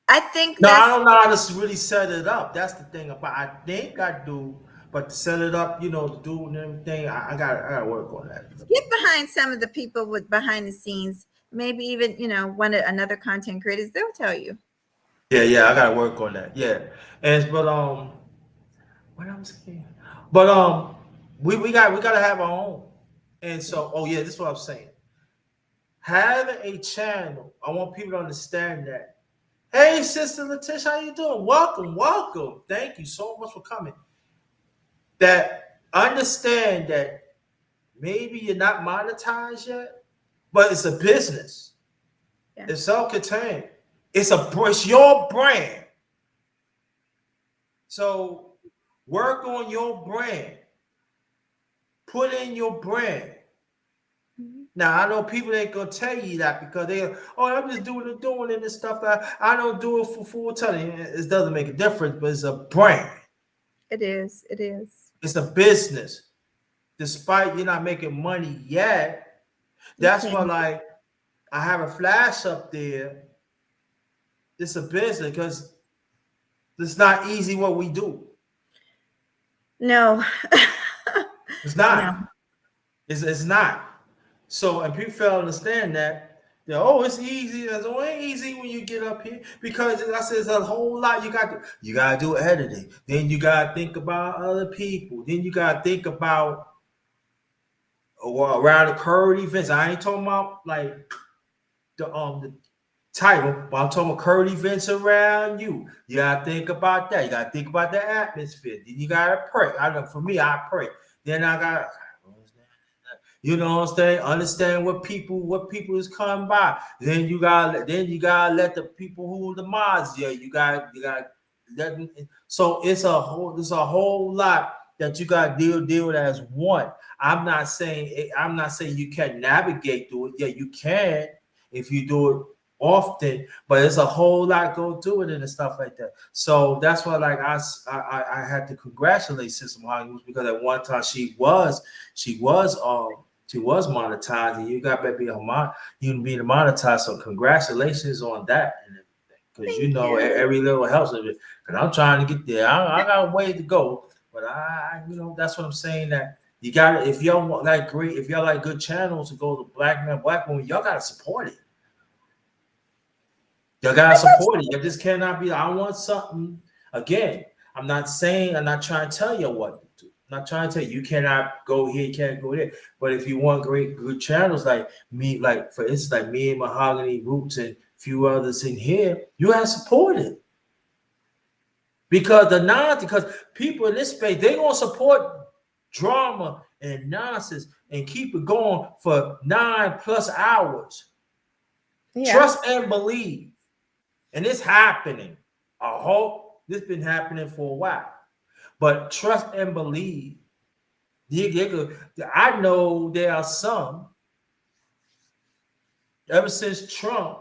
I think no, I don't know how to really set it up. That's the thing about. I think I do, but to set it up, to do and everything, I gotta work on that. Get behind some of the people with behind the scenes. Maybe even another content creators. They'll tell you. Yeah, I gotta work on that. Yeah, what I'm saying, but we gotta have our own, and so this is what I'm saying. Having a channel, I want people to understand that. Hey, Sister Letitia, how you doing? Welcome. Thank you so much for coming. That understand that maybe you're not monetized yet, but it's a business. Yeah. It's self-contained. It's your brand. So work on your brand. Put in your brand. Now I know people ain't gonna tell you that because I'm just doing it and stuff that I don't do it for full time. It doesn't make a difference, but it's a brand. It is. It is. It's a business. Despite you're not making money yet, You that's why can. like I have a flash up there. It's a business because it's not easy what we do. No. It's No. not. It's not. So and people fail to understand that. Oh, it's easy. It's only easy when you get up here because I said it's a whole lot you got to do editing. Then you got to think about other people. Then you got to think about around the current events. I ain't talking about like the title, but I'm talking about current events around you. You gotta think about that. You gotta think about the atmosphere. Then you gotta pray. I know for me, I pray. Then I gotta, you know what I'm saying? Understand what people is coming by. Then you gotta let the people who the mods. Yeah, you got let them, so there's a whole lot that you gotta deal with as one. I'm not saying you can navigate through it. Yeah, you can if you do it often, but there's a whole lot go through it and stuff like that. So that's why, like I had to congratulate Sister Mahogany because at one time she was monetized, and you got to be you being monetized. So congratulations on that and everything, Thank because you. every little helps with it. Because I'm trying to get there. I got a way to go, but that's what I'm saying. That you got to, if y'all want like great, if y'all like good channels to go to Black Man, Black Woman, y'all got to support it. You gotta support it. You just cannot be. I want something. Again, I'm not trying to tell you what to do. I'm not trying to tell you cannot go here, you can't go there. But if you want great good channels like me, like for instance, like me and Mahogany, Rootz, and a few others in here, you have to support it. Because people in this space, they gonna support drama and nonsense and keep it going for 9+ hours. Yeah. Trust and believe. And it's happening. I hope this been happening for a while. But trust and believe. I know there are some, ever since Trump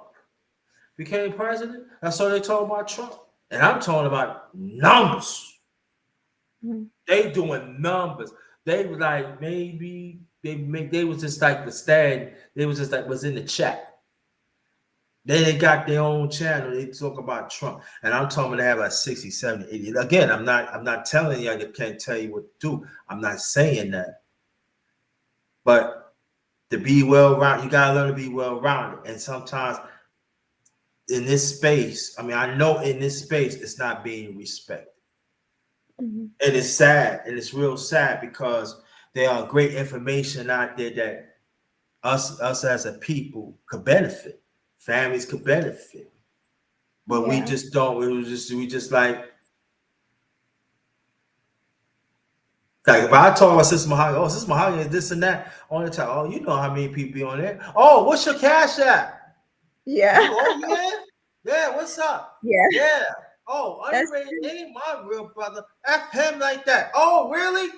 became president, that's all they talk about Trump. And I'm talking about numbers. Mhm. They doing numbers. They was like maybe they was just like the stand. They was just like was in the chat. Then they got their own channel. They talk about Trump. And I'm talking they have like 60, 70, 80. Again, I'm not telling you I can't tell you what to do. I'm not saying that. But to be well-rounded, you gotta learn to be well-rounded. And sometimes in this space, I know in this space it's not being respected. Mhm. And it's sad, and it's real sad because there are great information out there that us as a people could benefit. Families could benefit. But we Yeah. just don't. We just like if I talk about Sister Mahogany, oh, Sister Mahogany is this and that on the time. Oh, you know how many people be on there. Oh, what's your cash app? Yeah. Oh yeah, yeah. What's up? Yeah. Yeah. Oh, That's underrated true. name, my real brother. F him like that. Oh, really?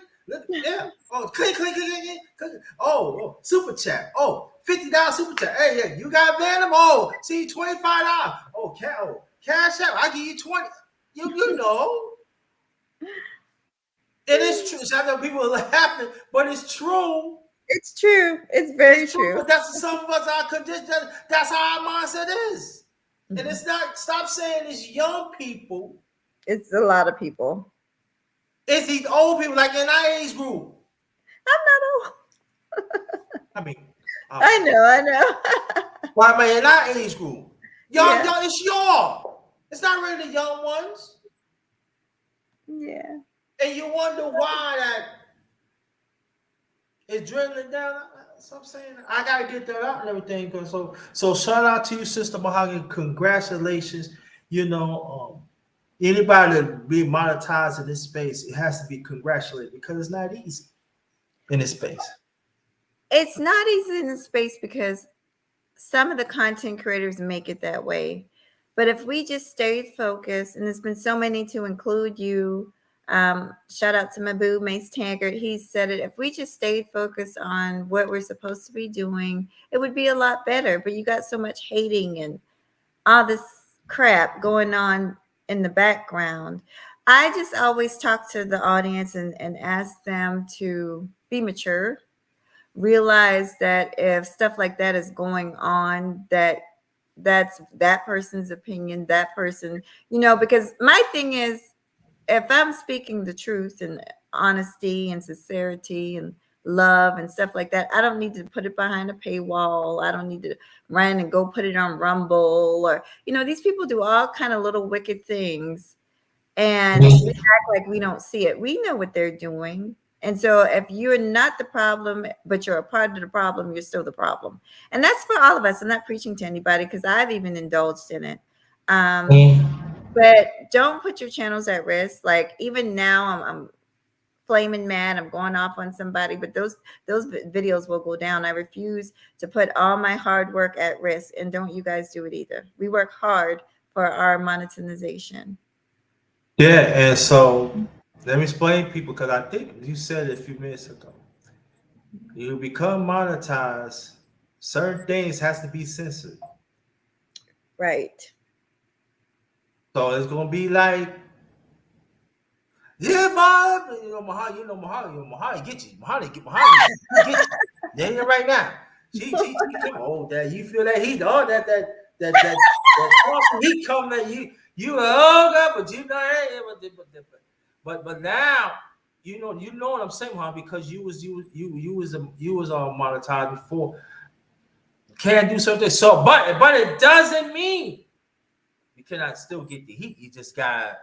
Yeah. Oh, click, click, click, click, click. Oh, super chat. Oh, $50 super chat. Hey, yeah, you got Venom? Oh, see, $25. Oh, cash app. I give you 20. You know. It is true. So I know people are laughing, but it's true. It's true. It's very It's true. true. But that's some of us our condition. That's how our mindset is. And Mhm. it's not. Stop saying it's young people. It's a lot of people. It's these old people, like in our age group. I'm not I mean, old. I know. I know. well, I mean, in our age group, Yeah. y'all, it's y'all. It's not really the young ones. Yeah. And you wonder why that is dwindling down. So I'm saying I gotta get that out and everything. So shout out to you, Sister Mahogany. Congratulations. You know, anybody that be monetized in this space, it has to be congratulated because it's not easy in this space. It's not easy in the space because some of the content creators make it that way. But if we just stayed focused, and there's been so many to include you, shout out to my boo, Mace Taggart. He said it. If we just stayed focused on what we're supposed to be doing, it would be a lot better. But you got so much hating and all this crap going on in the background. I just always talk to the audience and ask them to be mature, realize that if stuff like that is going on, that's that person's opinion, that person, because my thing is, if I'm speaking the truth and honesty and sincerity and love and stuff like that, I don't need to put it behind a paywall. I don't need to run and go put it on Rumble, or these people do all kind of little wicked things, and we act like we don't see it. We know what they're doing. And so if you're not the problem, but you're a part of the problem, you're still the problem. And that's for all of us. I'm not preaching to anybody because I've even indulged in it. But don't put your channels at risk. Like even now, I'm flaming mad. I'm going off on somebody, but those videos will go down. I refuse to put all my hard work at risk, and don't you guys do it either. We work hard for our monetization. Yeah, and so let me explain people, because I think you said it a few minutes ago. You become monetized, certain things has to be censored. Right. So it's gonna be like, yeah, Bob, Mahogany get you, Mahogany get you. Yeah, right now. She come. Oh, that you feel that heat? Oh, that heat coming at you. You God, but you know, but now you know what I'm saying, huh? Because you was monetized before. Can't do something. So, but it doesn't mean you cannot still get the heat. You just got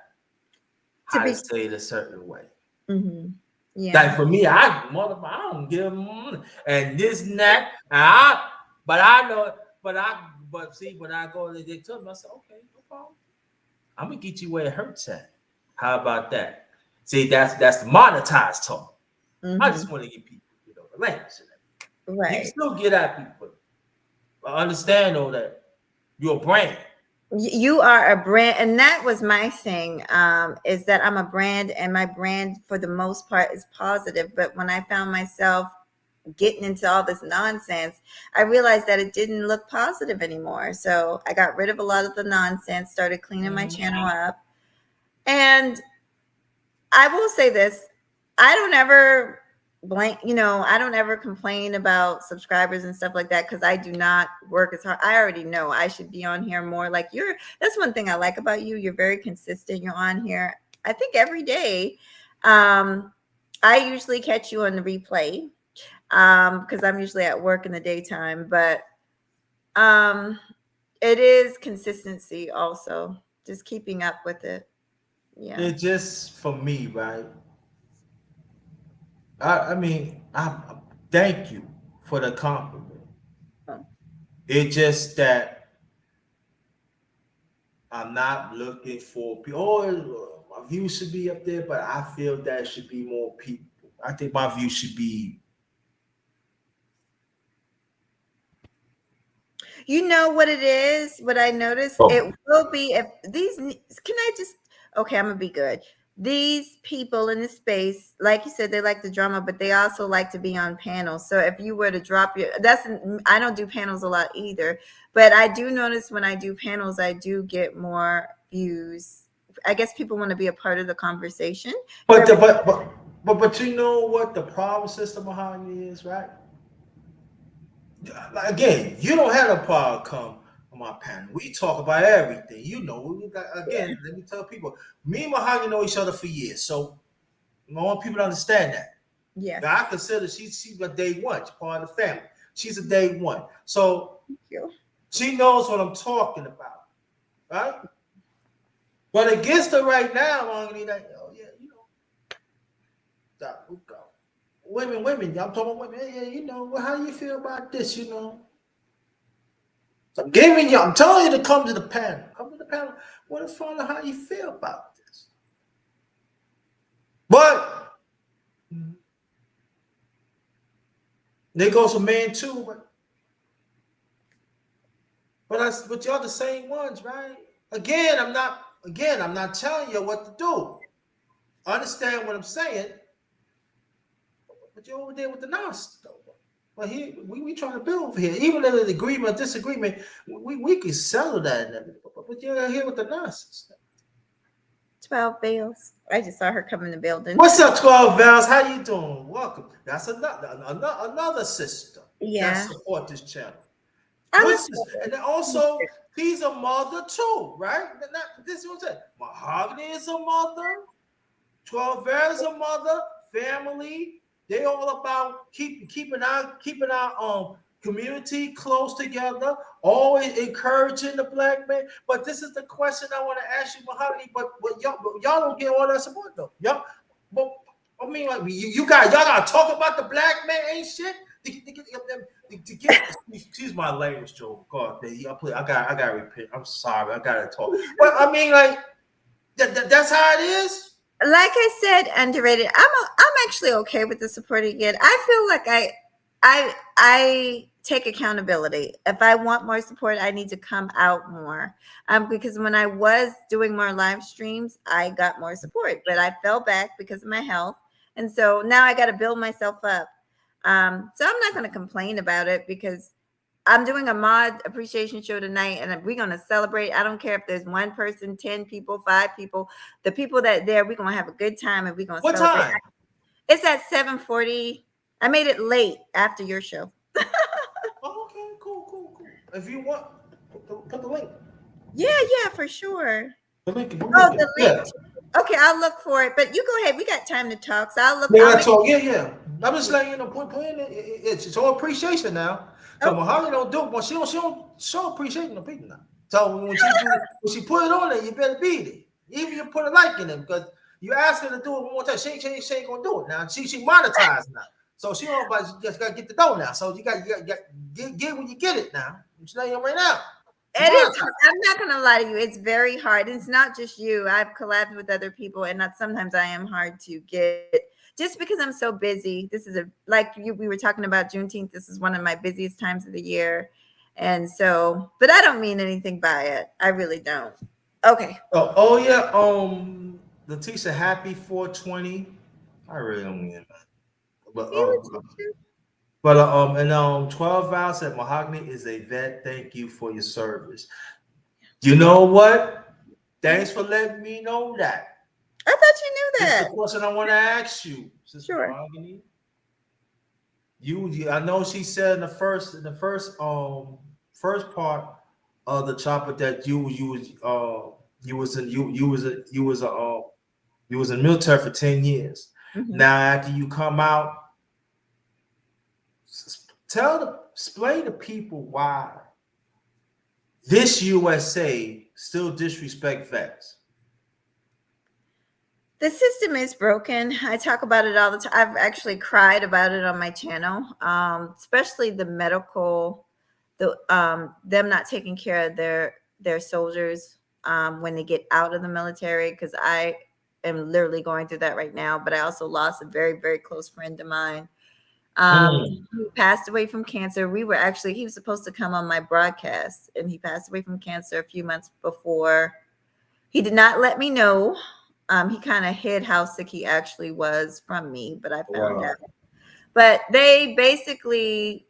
how to say it a certain way. Mm-hmm. Yeah. Like for me, I don't give them and this and that. But I know, but when I go, they tell me, I say, okay, no problem. I'm gonna get you where it hurts at. How about that? See, that's the monetized talk. Mm-hmm. I just want to get people, the language. Right. You can still get at people. But understand though that you're a brand. You are a brand, and that was my thing, is that I'm a brand, and my brand for the most part is positive. But when I found myself getting into all this nonsense, I realized that it didn't look positive anymore. So I got rid of a lot of the nonsense, started cleaning my channel up. And I will say this, I don't ever I don't ever complain about subscribers and stuff like that, because I do not work as hard. I already know I should be on here more. Like that's one thing I like about you. You're very consistent. You're on here, I think, every day. I usually catch you on the replay because I'm usually at work in the daytime, but it is consistency also, just keeping up with it. Yeah. It just, for me, right? I mean, I thank you for the compliment. Oh. It's just that I'm not looking for people. Oh, my views should be up there, but I feel that should be more people. I think my view should be. You know what it is? What I noticed? Oh. It will be if these. Can I just? Okay, I'm gonna be good. These people in the space, like you said, they like the drama, but they also like to be on panels. So if you were to drop I don't do panels a lot either, but I do notice when I do panels, I do get more views. I guess people want to be a part of the conversation. But you know what the problem system behind it is, right? Again, you don't have a problem come on my panel. We talk about everything. Again, let me tell people, me and Mahogany know each other for years. So I want people to understand that. Yeah. I consider she's a day one. She's part of the family. She's a day one. So she knows what I'm talking about. Right? But against her right now, Mahogany, women, I'm talking about women. Yeah, how you feel about this, So I'm telling you to come to the panel. Come to the panel. Want to find out how you feel about this. But there goes a man too. But y'all the same ones, right? Again, I'm not telling you what to do. Understand what I'm saying? But you're over there with the nonsense, though. But here we trying to build over here. Even if there's an agreement, disagreement, we can settle that and everything. But you're here with the nonsense. 12 Bells. I just saw her come in the building. What's up, 12 Vals? How you doing? Welcome. That's another sister that Yeah. support this channel. Oh, Good that's sister. And then good. also, she's a mother too, right? This is what I'm saying. Mahogany is a mother. 12 Vals is a mother. Family. They all about keeping our community close together, always encouraging the black man. But this is the question I want to ask you, Mahogany. But y'all don't get all that support though. Y'all, but I mean, like y'all gotta talk about the black man ain't shit. To get excuse my language, Joe. God, I gotta repent. I'm sorry. I gotta talk. But I mean, like that's how it is. Like I said, underrated. I'm actually okay with the support again. I feel like I take accountability. If I want more support, I need to come out more. Because when I was doing more live streams, I got more support, but I fell back because of my health, and so now I got to build myself up. So I'm not going to complain about it because I'm doing a mod appreciation show tonight, and we're gonna celebrate. I don't care if there's one person, 10 people, 5 people. The people that there, we're gonna have a good time, and we're gonna What celebrate. time? It's at 7:40. I made it late after your show. Oh, okay, cool. If you want, put the link. Yeah, for sure. The link. Oh, the link. Yeah. Okay, I'll look for it. But you go ahead. We got time to talk, so I'll look. Yeah, I'll that's make. all. Yeah. I'm just letting you know. Put in it. It's all appreciation now. Cause Okay. Mahogany don't do it, but she don't show appreciation to people now. So when she put it on there, you better beat it. Even you put a like in it because you ask her to do it one more time. She ain't gonna do it now. She monetized now. So she don't, but you just gotta get the dough now. So you got get when you get it now. I'm just letting you right now. She It is. monetized. I'm not gonna lie to you. It's very hard. It's not just you. I've collabed with other people, and not sometimes I am hard to get just because I'm so busy. This is we were talking about Juneteenth. This is one of my busiest times of the year, and so. But I don't mean anything by it. I really don't. Okay. Oh yeah. Letitia, happy 420. I really don't mean that. But You and 12 Val said Mahogany is a vet. Thank you for your service. You know what? Thanks for letting me know that. I thought you knew This is that. the question I want to ask you, Sister Sure. Mahogany. I know she said in the first first part of the chopper that you was in the military for 10 years. Mm-hmm. Now after you come out, explain to people why this USA still disrespect vets. The system is broken. I talk about it all the time. I've actually cried about it on my channel, especially the medical, them not taking care of their soldiers when they get out of the military. Because I am literally going through that right now. But I also lost a very, very close friend of mine. He passed away from cancer. He was supposed to come on my broadcast, and he passed away from cancer a few months before. He did not let me know. He kind of hid how sick he actually was from me, but I found out. But they basically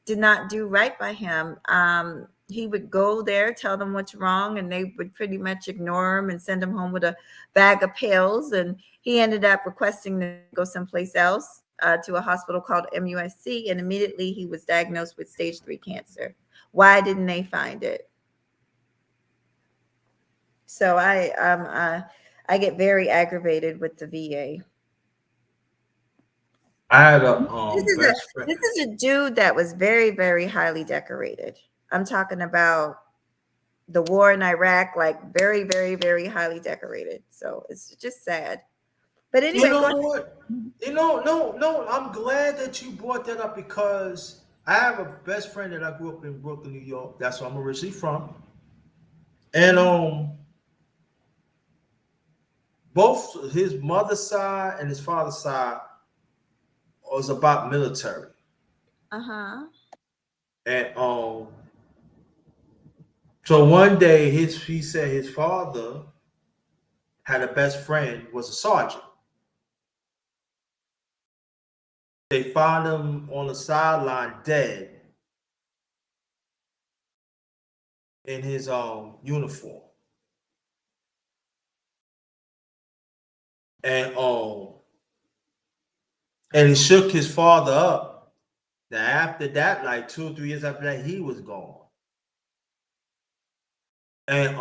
did not do right by him. He would go there, tell them what's wrong, and they would pretty much ignore him and send him home with a bag of pills. And he ended up requesting to go someplace else to a hospital called MUSC, and immediately he was diagnosed with stage 3 cancer. Why didn't they find it? So I get very aggravated with the VA. I had a best friend. This is a dude that was very, very highly decorated. I'm talking about the war in Iraq, like very, very, very highly decorated. So it's just sad. But anyway, You know what? No. I'm glad that you brought that up because I have a best friend that I grew up in Brooklyn, New York. That's where I'm originally from. And both his mother's side and his father's side was about military. Uh-huh. And So one day, he said his father had a best friend was a sergeant. They found him on the sideline dead in his uniform, and he shook his father up. Now after that, like 2 or 3 years after that, he was gone, and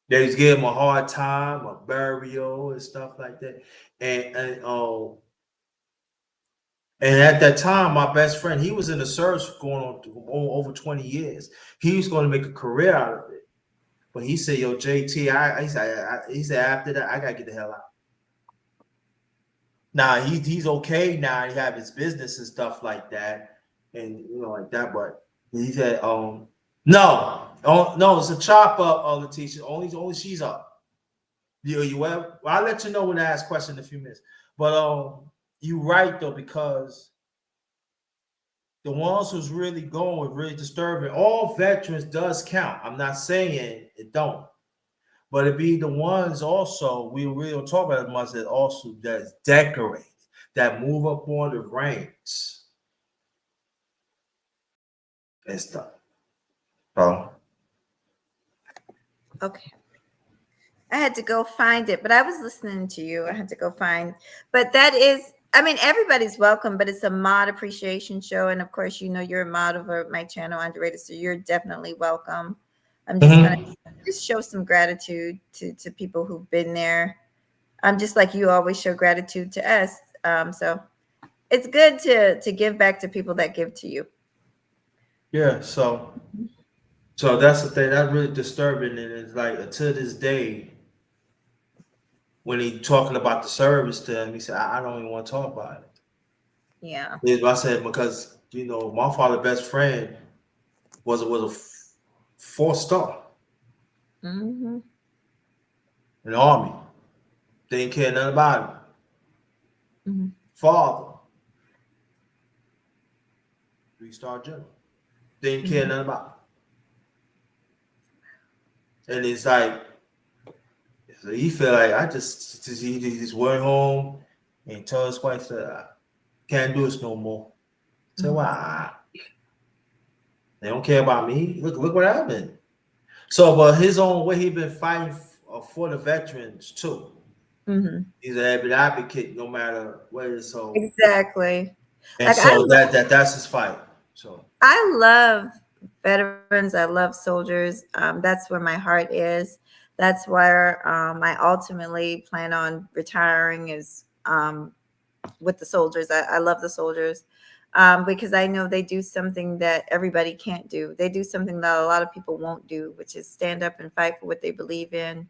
they was giving him a hard time, a burial and stuff like that, and at that time, my best friend, he was in the service going on over 20 years. He was going to make a career out of it. But he said, "Yo, JT, he said after that, I gotta get the hell out." Now he's okay now. He have his business and stuff like that, and like that. But he said, no, oh, no, it's a chop up, Letitia. Only she's up. Well, I'll let you know when I ask question in a few minutes. But you right though, because the ones who's really going with really disturbing, all veterans does count. I'm not saying it don't. But it be the ones also we don't talk about as much, that also that's decorated, that move up on the ranks and stuff. So Okay. I had to go find it, but I was listening to you. I had to go find, but that is, I mean, everybody's welcome, but it's a mod appreciation show. And of course, you're a mod over my channel, Underrated, so you're definitely welcome. I'm just going to just show some gratitude to people who've been there. I'm just like you always show gratitude to us. So it's good to give back to people that give to you. yeah, so that's the thing that really disturbing, and it's like to this day, when he talking about the service to him, he said, I don't even want to talk about it. Yeah. I said, because my father's best friend was a 4-star Mm-hmm. in the army. Didn't care nothing about him. Mm-hmm. Father, 3-star general. Didn't care nothing about him. And it's like, so he feel like he just went home and told his wife that I can't do this no more. So Mm-hmm. why? They don't care about me. Look what happened. So, but his own way, he been fighting for the veterans too. Mm-hmm. He's an avid advocate, no matter what it is. So, Exactly. and Like so that's his fight. So, I love veterans. I love soldiers. That's where my heart is. That's where I ultimately plan on retiring is with the soldiers. I love the soldiers because I know they do something that everybody can't do. They do something that a lot of people won't do, which is stand up and fight for what they believe in.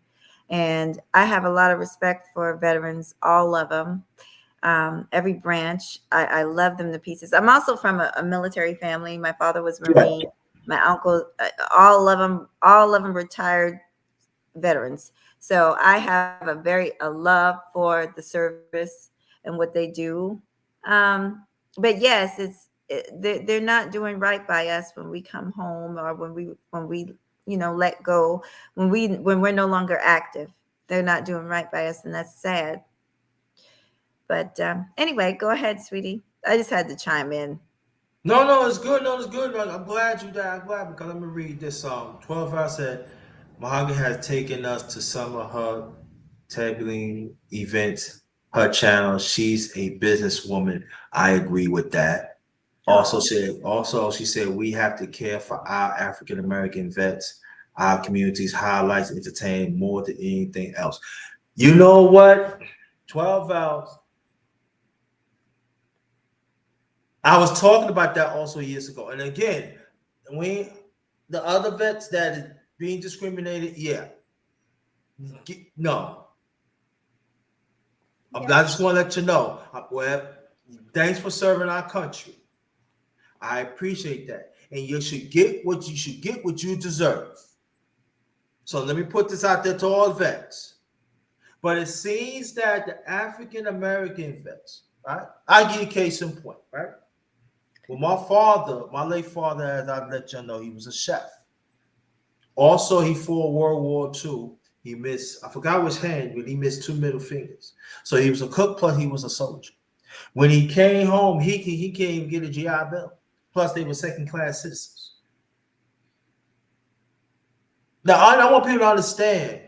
And I have a lot of respect for veterans, all of them. Every branch. I love them to pieces. I'm also from a military family. My father was Marine. My uncle, all of them retired veterans. So I have a love for the service and what they do. But yes, they're not doing right by us when we come home or when we let go when we're no longer active. They're not doing right by us, and that's sad. But anyway, go ahead, sweetie. I just had to chime in. no, it's good. No, it's good. I'm glad you died. I'm glad, because let me read this. 12 hours said, Mahogany has taken us to some of her tabling events, her channel. She's a businesswoman. I agree with that. Oh, She said we have to care for our African American vets, our communities, highlights, entertain more than anything else. You know what? 12 hours. I was talking about that also years ago. And again, we the other vets that is being discriminated, yeah. No. I yeah. just want to let you know. Well, thanks for serving our country. I appreciate that. And you should get what you deserve. So let me put this out there to all vets. But it seems that the African American vets, right? I give you a case in point, right? Well, my late father, as I let you know, he was a chef. Also, he fought World War II. He missed, I forgot which hand, but he missed 2 middle fingers. So he was a cook, plus he was a soldier. When he came home, he can't even get a GI Bill. Plus, they were second-class citizens. Now, I want people to understand.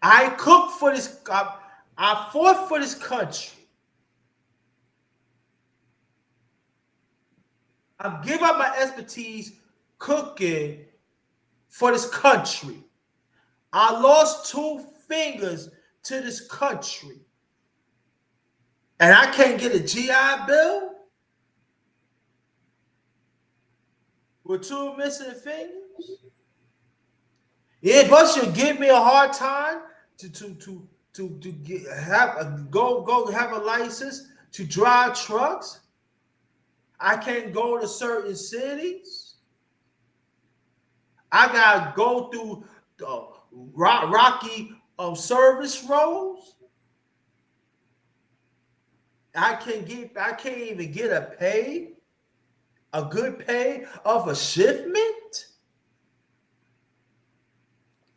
I cooked for this. I fought for this country. I'm giving up my expertise cooking for this country. I lost 2 fingers to this country. And I can't get a GI Bill with 2 missing fingers? Yeah, but you give me a hard time to get, go have a license to drive trucks. I can't go to certain cities. I gotta go through rocky service roads. I can't even get a good pay of a shipment.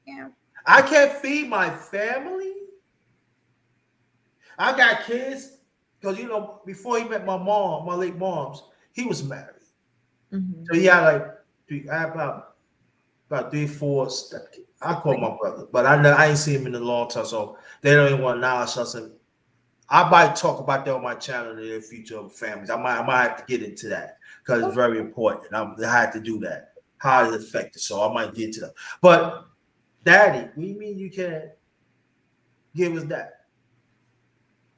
Yeah. I can't feed my family. I got kids because before he met my mom, my late mom's, he was married. Mm-hmm. So he had about 3, 4 stepkids. I call my brother, but I ain't seen him in a long time, so they don't even want to acknowledge us. I might talk about that on my channel in the future of families. I might have to get into that because it's very important. I had to do that. How it affected, so I might get to that. But Daddy, what do you mean you can't give us that?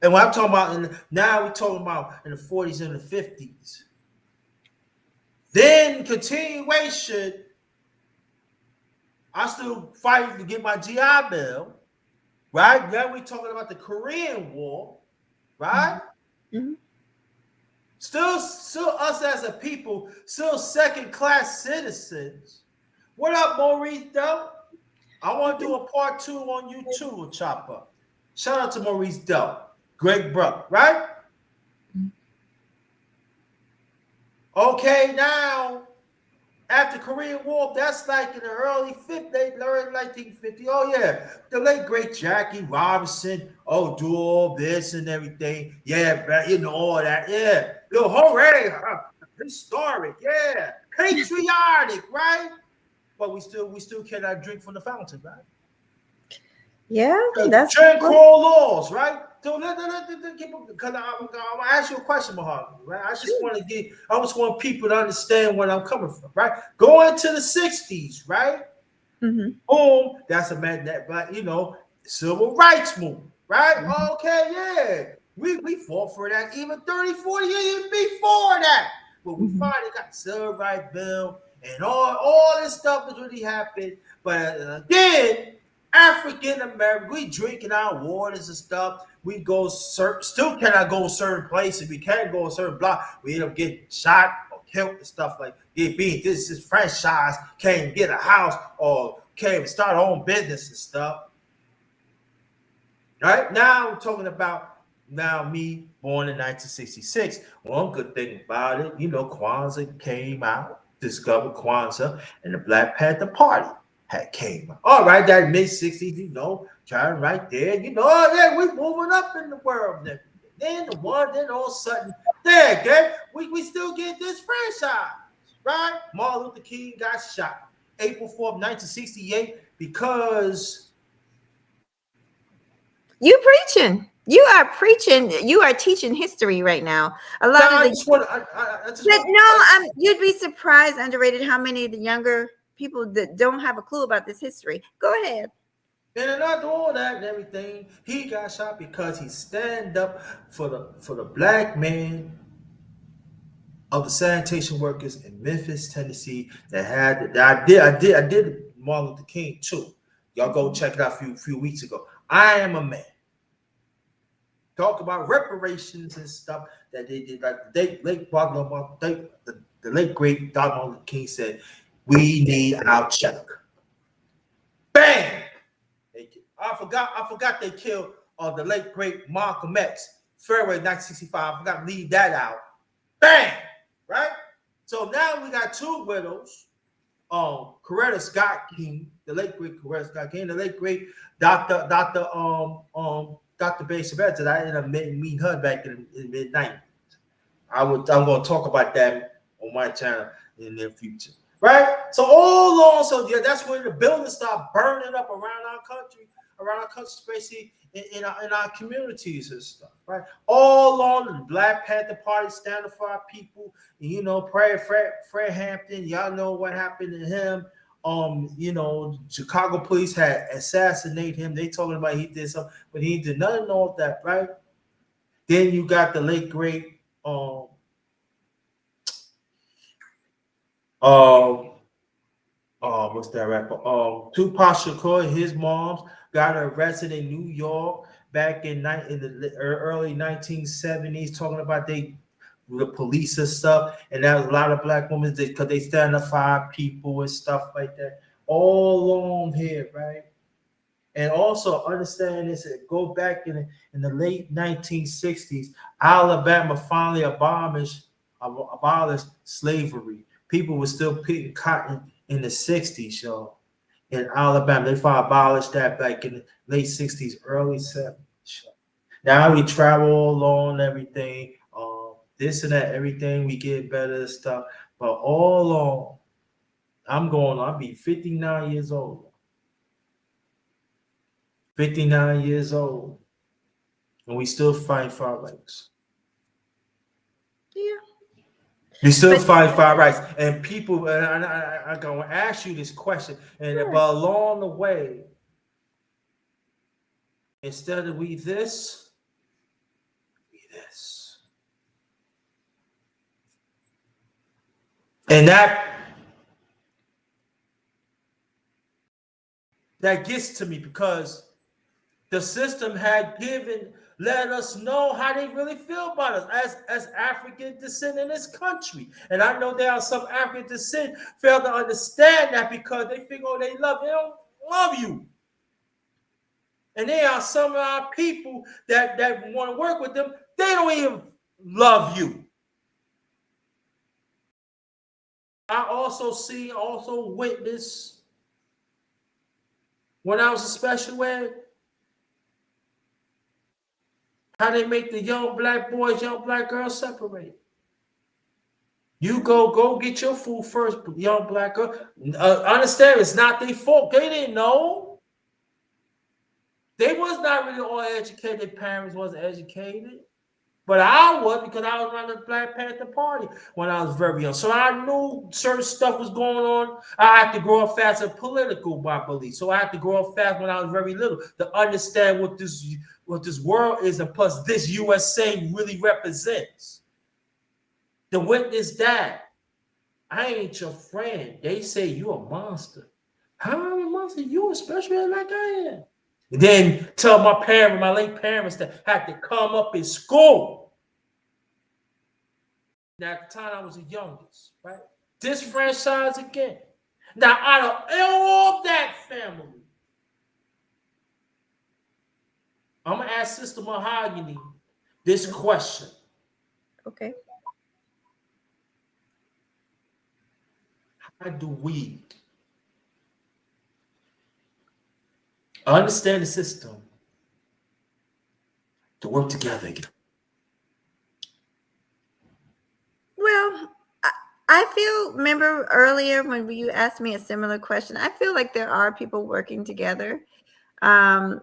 And what I'm talking about, now we're talking about in the 40s and the 50s. Then continuation, I still fighting to get my GI Bill, right? Now we're talking about the Korean War, right? Mm-hmm. Still us as a people, still second-class citizens. What up, Maurice Doe? I want to do a part 2 on you too, Chopper. Shout out to Maurice Doe. Great brother, right? Okay, now, after Korean War, that's like in the early 50s, early 1950. Oh, yeah. The late, great Jackie Robinson. Oh, do all this and everything. Yeah, all that. Yeah. Hooray. Historic. Yeah. Patriotic, right? But we still cannot drink from the fountain, right? Yeah, that's Jim Crow laws, right? So because I'm gonna ask you a question, Mahogany, right? I just want people to understand where I'm coming from, right? Going to the 60s, right? Mm-hmm. Boom, that's a man that, but civil rights movement, right? Mm-hmm. Okay, yeah. We fought for that even 30, 40 years before that. But we finally got the civil rights bill and all this stuff that really happened. But again, African American, we drinking our waters and stuff. We still cannot go certain places. We can't go a certain block. We end up getting shot or killed and stuff like that. This is franchise, can't get a house or can't start our own business and stuff. Right now, we're talking about me, born in 1966. One good thing about it, Kwanzaa came out, discovered Kwanzaa, and the Black Panther Party came out. All right, that mid-60s, trying right there, yeah, we moving up in the world. Then all of a sudden, we still get this franchise, right? Martin Luther King got shot April 4th, 1968, because you preaching. You are preaching. You are teaching history right now. A lot of you'd be surprised, underrated, how many of the younger people that don't have a clue about this history. Go ahead. And not all that and everything. He got shot because he stand up for the black man of the sanitation workers in Memphis, Tennessee. I did Martin Luther King too. Y'all go check it out a few weeks ago. I am a man. Talk about reparations and stuff that they did. Like the late great Martin Luther King said, "We need our check." Bang! I forgot they killed the late great Malcolm X, February 1965. I forgot to leave that out. Bang! Right? So now we got two widows. Coretta Scott King, the late great Coretta Scott King, the late great Dr. Bay Savetta, that I ended up meeting her back in the mid 90s. I'm gonna talk about that on my channel in the near future. Right? So all along, so yeah, that's when the buildings start burning up around our country, especially in our communities and stuff, right? All along the Black Panther Party standing for our people, and, you know, Fred Hampton, y'all know what happened to him. You know, Chicago police had assassinated him. They talking about he did something, but he did none of all that, right? Then you got the late great what's that rapper? Tupac Shakur, his moms got arrested in New York back in the early 1970s, talking about the police and stuff, and there was a lot of black women because they stand up for our people and stuff like that. All along here, right? And also understand this, go back in the late 1960s, Alabama finally abolished slavery. People were still picking cotton in the 60s, y'all. In Alabama, they finally abolished that back in the late 60s, early 70s. Now we travel along everything, this and that, everything, we get better stuff. But all along, I'll be 59 years old. 59 years old, and we still fight for our rights. Yeah. We still fight for our rights. And people, and I'm going to ask you this question, and sure. But along the way, instead of we this. And that gets to me because the system had let us know how they really feel about us as African descent in this country. And I know there are some African descent fail to understand that because they figure, oh, they don't love you. And there are some of our people that want to work with them, they don't even love you. I also witness when I was a special ed, how they make the young black boys, young black girls separate. You go get your food first, young black girl. Understand, it's not their fault. They didn't know. They was not really all educated. Their parents wasn't educated. But I was, because I was around the Black Panther Party when I was very young. So I knew certain stuff was going on. I had to grow up fast and political, by belief. So I had to grow up fast when I was very little to understand what this world is, and plus this USA really represents. To witness that, I ain't your friend. They say you a monster. How am I a monster? You a special ed like I am. And then tell my late parents that had to come up in school. Now, at the time I was the youngest, right? Disfranchised again. Now, out of all that family, I'm going to ask Sister Mahogany this question. Okay. How do we understand the system to work together again? Well, remember earlier when you asked me a similar question, I feel like there are people working together. And,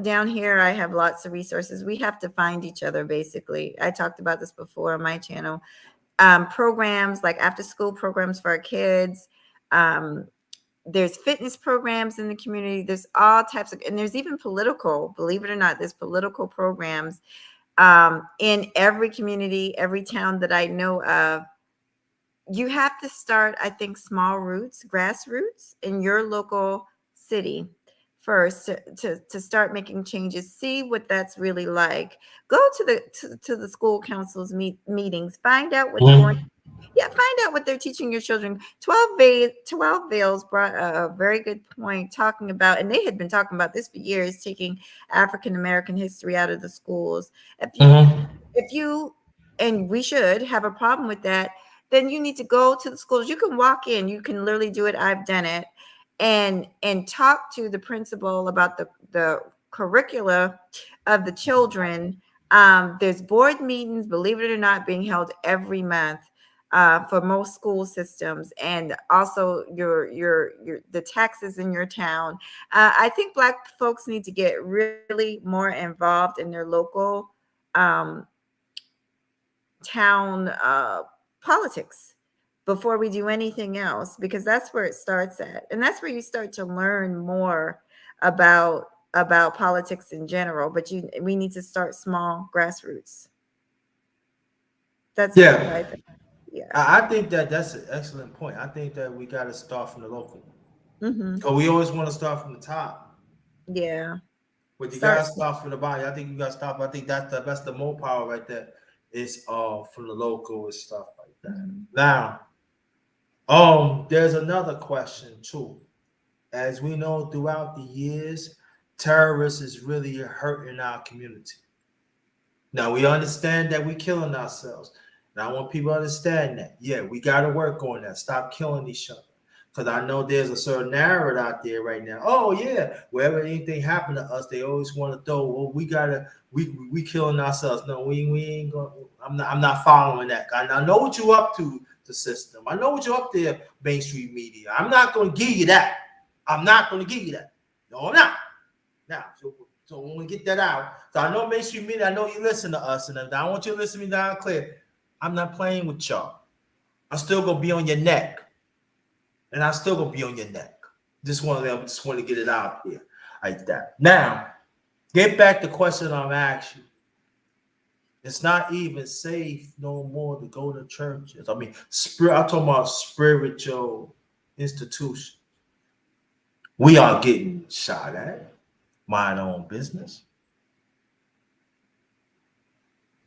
down here, I have lots of resources. We have to find each other, basically. I talked about this before on my channel. Programs like after school programs for our kids. There's fitness programs in the community. There's all types of, and there's even political, believe it or not, there's political programs in every community, every town that I know of. You have to start, I think, small roots, grassroots in your local city first to start making changes. See what that's really like. Go to the school council's meetings. Find out what's going on. Yeah, find out what they're teaching your children. 12 Veils brought a very good point talking about, and they had been talking about this for years, taking African American history out of the schools. If you and we should have a problem with that, then you need to go to the schools. You can walk in, you can literally do it. I've done it, and talk to the principal about the curricula of the children. There's board meetings, believe it or not, being held every month for most school systems, and also your the taxes in your town. I think Black folks need to get really more involved in their local um, town politics before we do anything else, because that's where it starts at, and that's where you start to learn more about politics in general. But we need to start small, grassroots. That's what Yeah, I think. Yeah. I think that that's an excellent point. I think that we got to start from the local, Hmm. because we always want to start from the top, Yeah. but you got Start. to start from the bottom. I think you got to stop. I think that's the more power right there. Is from the local and stuff like that. Mhm. Now, there's another question too. As we know, throughout the years, terrorists is really hurting our community. Now we understand that we're killing ourselves. And I want people to understand that. Yeah, we got to work on that. Stop killing each other. Because I know there's a certain narrative out there right now. Oh yeah, wherever anything happened to us, they always want to throw. Well, we killing ourselves. No, we ain't going. I'm not following that. I know what you up to, the system. I know what you're up there, mainstream media. I'm not going to give you that. I'm not going to give you that. No, I'm not. Now, so when we get that out, so I know mainstream media, I know you listen to us, and I want you to listen to me down clear. I'm not playing with y'all. I'm still gonna be on your neck, and I'm still gonna be on your neck. Just want to get it out there like that. Now, get back to the question I'm asking. It's not even safe no more to go to churches. I mean, I'm talking about spiritual institutions. We are getting shot at. Mind our own business.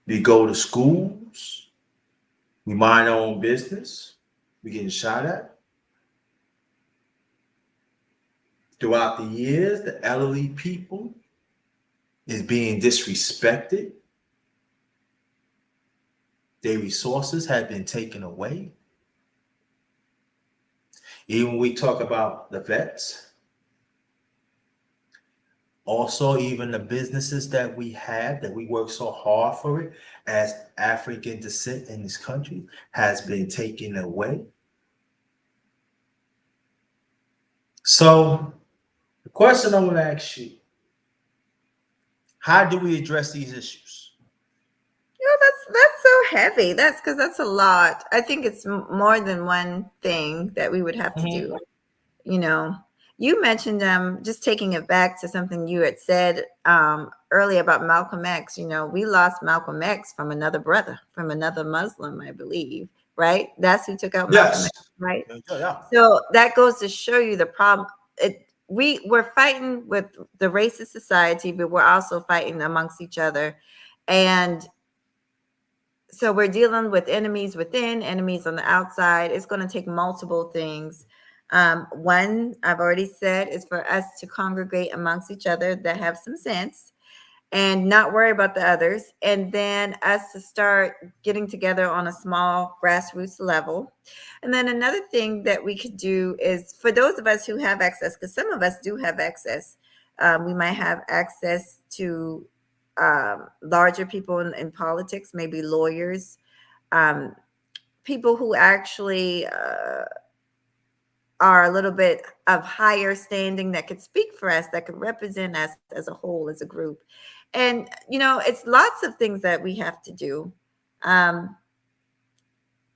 We go to schools. We mind our own business. We getting shot at. Throughout the years, the elderly people is being disrespected. Their resources have been taken away. Even when we talk about the vets, also even the businesses that we have, that we work so hard for it as African descent in this country, has been taken away. So the question I'm going to ask you, how do we address these issues? That's so heavy. That's because that's a lot. I think it's more than one thing that we would have to Mhm. do. You know, you mentioned just taking it back to something you had said earlier about Malcolm X. You know, we lost Malcolm X from another brother, from another Muslim, I believe. Right? That's who took out Malcolm Yes. X. Right? Yeah, yeah. So that goes to show you the problem. We're fighting with the racist society, but we're also fighting amongst each other, and so we're dealing with enemies within, enemies on the outside. It's going to take multiple things. One, I've already said, is for us to congregate amongst each other that have some sense and not worry about the others. And then us to start getting together on a small grassroots level. And then another thing that we could do is for those of us who have access, because some of us do have access, we might have access to larger people in politics, maybe lawyers, um, people who actually are a little bit of higher standing that could speak for us, that could represent us as a whole, as a group. And, it's lots of things that we have to do. Um,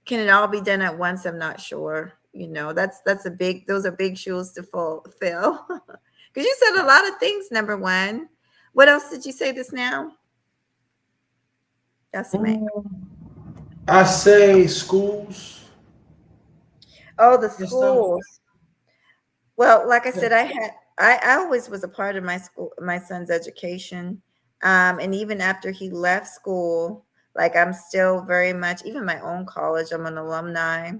can it all be done at once? I'm not sure. Those are big shoes to fill. Because you said a lot of things, number one. What else did you say this now? That's me. I say schools Oh, the and stuff. schools. Well, like I Yeah. said, I always was a part of my son's education. And even after he left school, Like I'm still very much, even my own college, I'm an alumni.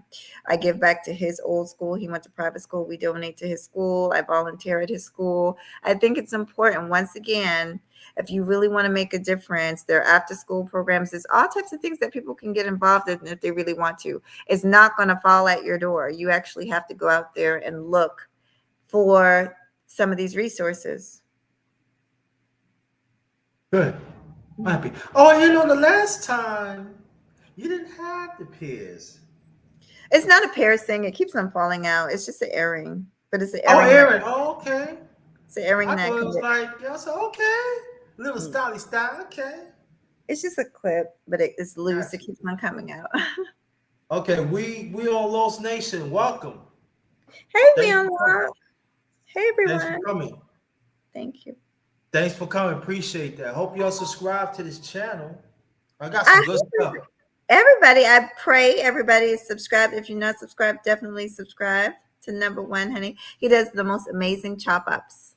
I give back to his old school. He went to private school. We donate to his school. I volunteer at his school. I think it's important, once again, if you really want to make a difference, there are after school programs. There's all types of things that people can get involved in if they really want to. It's not going to fall at your door. You actually have to go out there and look for some of these resources. Good. I'm happy. Oh, the last time you didn't have the pears. It's not a Paris thing. It keeps on falling out. It's just an earring, but it's an Oh, earring that Aaron. Oh, okay. it's an earring I that thought it can was get. like, I said, okay. Little styly style. Okay. It's just a clip, but it's loose. It Gotcha. keeps on coming out. Okay, we on Lost Nation. Welcome. Hey, we Thanks on for coming. live. Hey, Thanks for everyone. coming. Thank you. Thanks for coming. Appreciate that. Hope y'all subscribe to this channel. I got I some good stuff. Everybody, I pray everybody is subscribed. If you're not subscribed, definitely subscribe to number one, honey. He does the most amazing chop ups.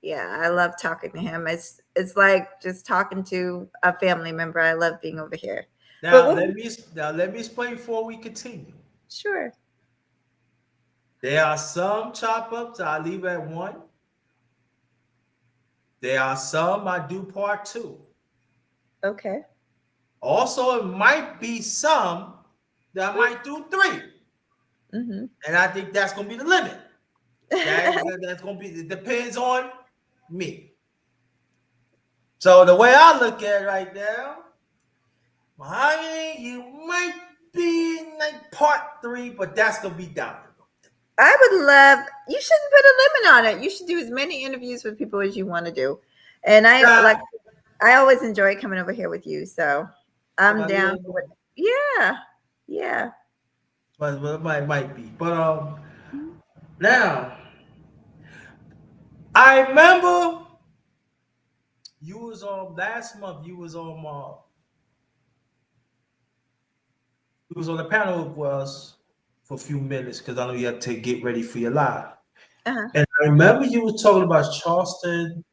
Yeah, I love talking to him. It's like just talking to a family member. I love being over here. But Now what, let me explain before we continue. sure. There are some chop ups I leave at one. There are some I do part two. Okay. Also, it might be some that I might do three. Mm-hmm. And I think that's gonna be the limit. That's gonna be, it depends on me. So the way I look at it right now, Mahogany, you might be in like part three, but that's gonna be down. I would love, you shouldn't put a limit on it. You should do as many interviews with people as you want to do. And Nah, I always enjoy coming over here with you. So I'm but down for it. Yeah. Yeah. it might be. But now I remember you was on last month. You was on the panel with us for a few minutes because I know you had to get ready for your live. Uh-huh. And I remember you was talking about Charleston,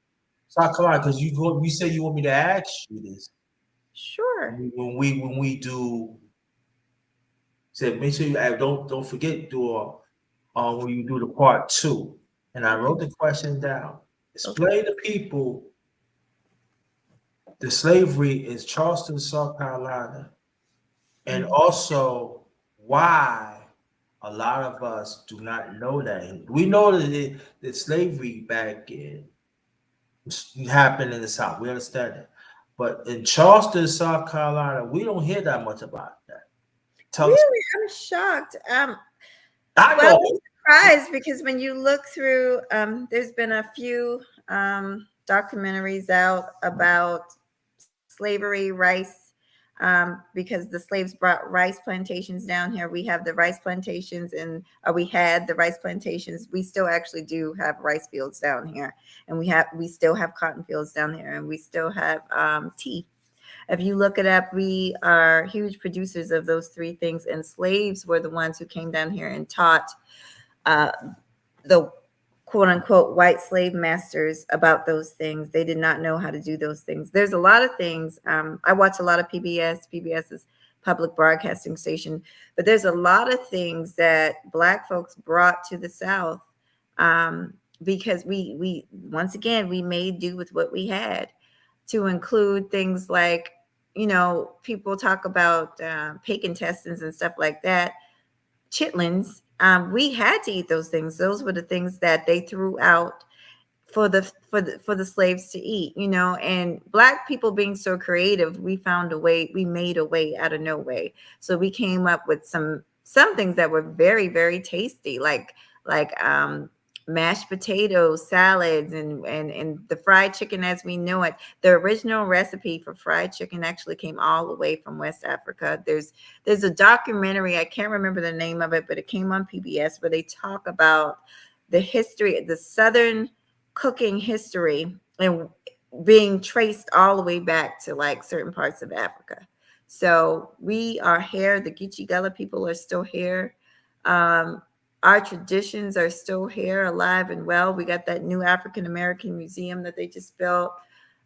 South Carolina, because you said you want me to ask you this Sure. when we do. Said make sure you don't forget do when you do the part two. And I Okay. wrote the question down. Okay. Explain to people the slavery in Charleston, South Carolina, and Mhm. also why a lot of us do not know that. We know that slavery back in happened in the South. We understand that. But in Charleston, South Carolina, we don't hear that much about that. Tell us. Really, I'm shocked. I Well, know. I'm surprised because when you look through, there's been a few documentaries out about slavery, rice, because the slaves brought rice plantations down here. We have the rice plantations, and we had the rice plantations. We still actually do have rice fields down here, and we still have cotton fields down here, and we still have tea. If you look it up, we are huge producers of those three things. And slaves were the ones who came down here and taught uh, the quote unquote white slave masters about those things. They did not know how to do those things. There's a lot of things. I watch a lot of PBS. PBS is public broadcasting station, but there's a lot of things that Black folks brought to the South, because we once again we made do with what we had, to include things like, people talk about pig intestines and stuff like that, chitlins. We had to eat those things. Those were the things that they threw out for the slaves to eat, and Black people being so creative, we found a way, we made a way out of no way. So we came up with some things that were very, very tasty, like mashed potatoes, salads, and the fried chicken as we know it. The original recipe for fried chicken actually came all the way from West Africa. There's a documentary, I can't remember the name of it, but it came on PBS, where they talk about the history, the Southern cooking history, and being traced all the way back to like certain parts of Africa. So we are here. The Geechee Gullah people are still here. Um, our traditions are still here, alive and well. We got that new African American museum that they just built.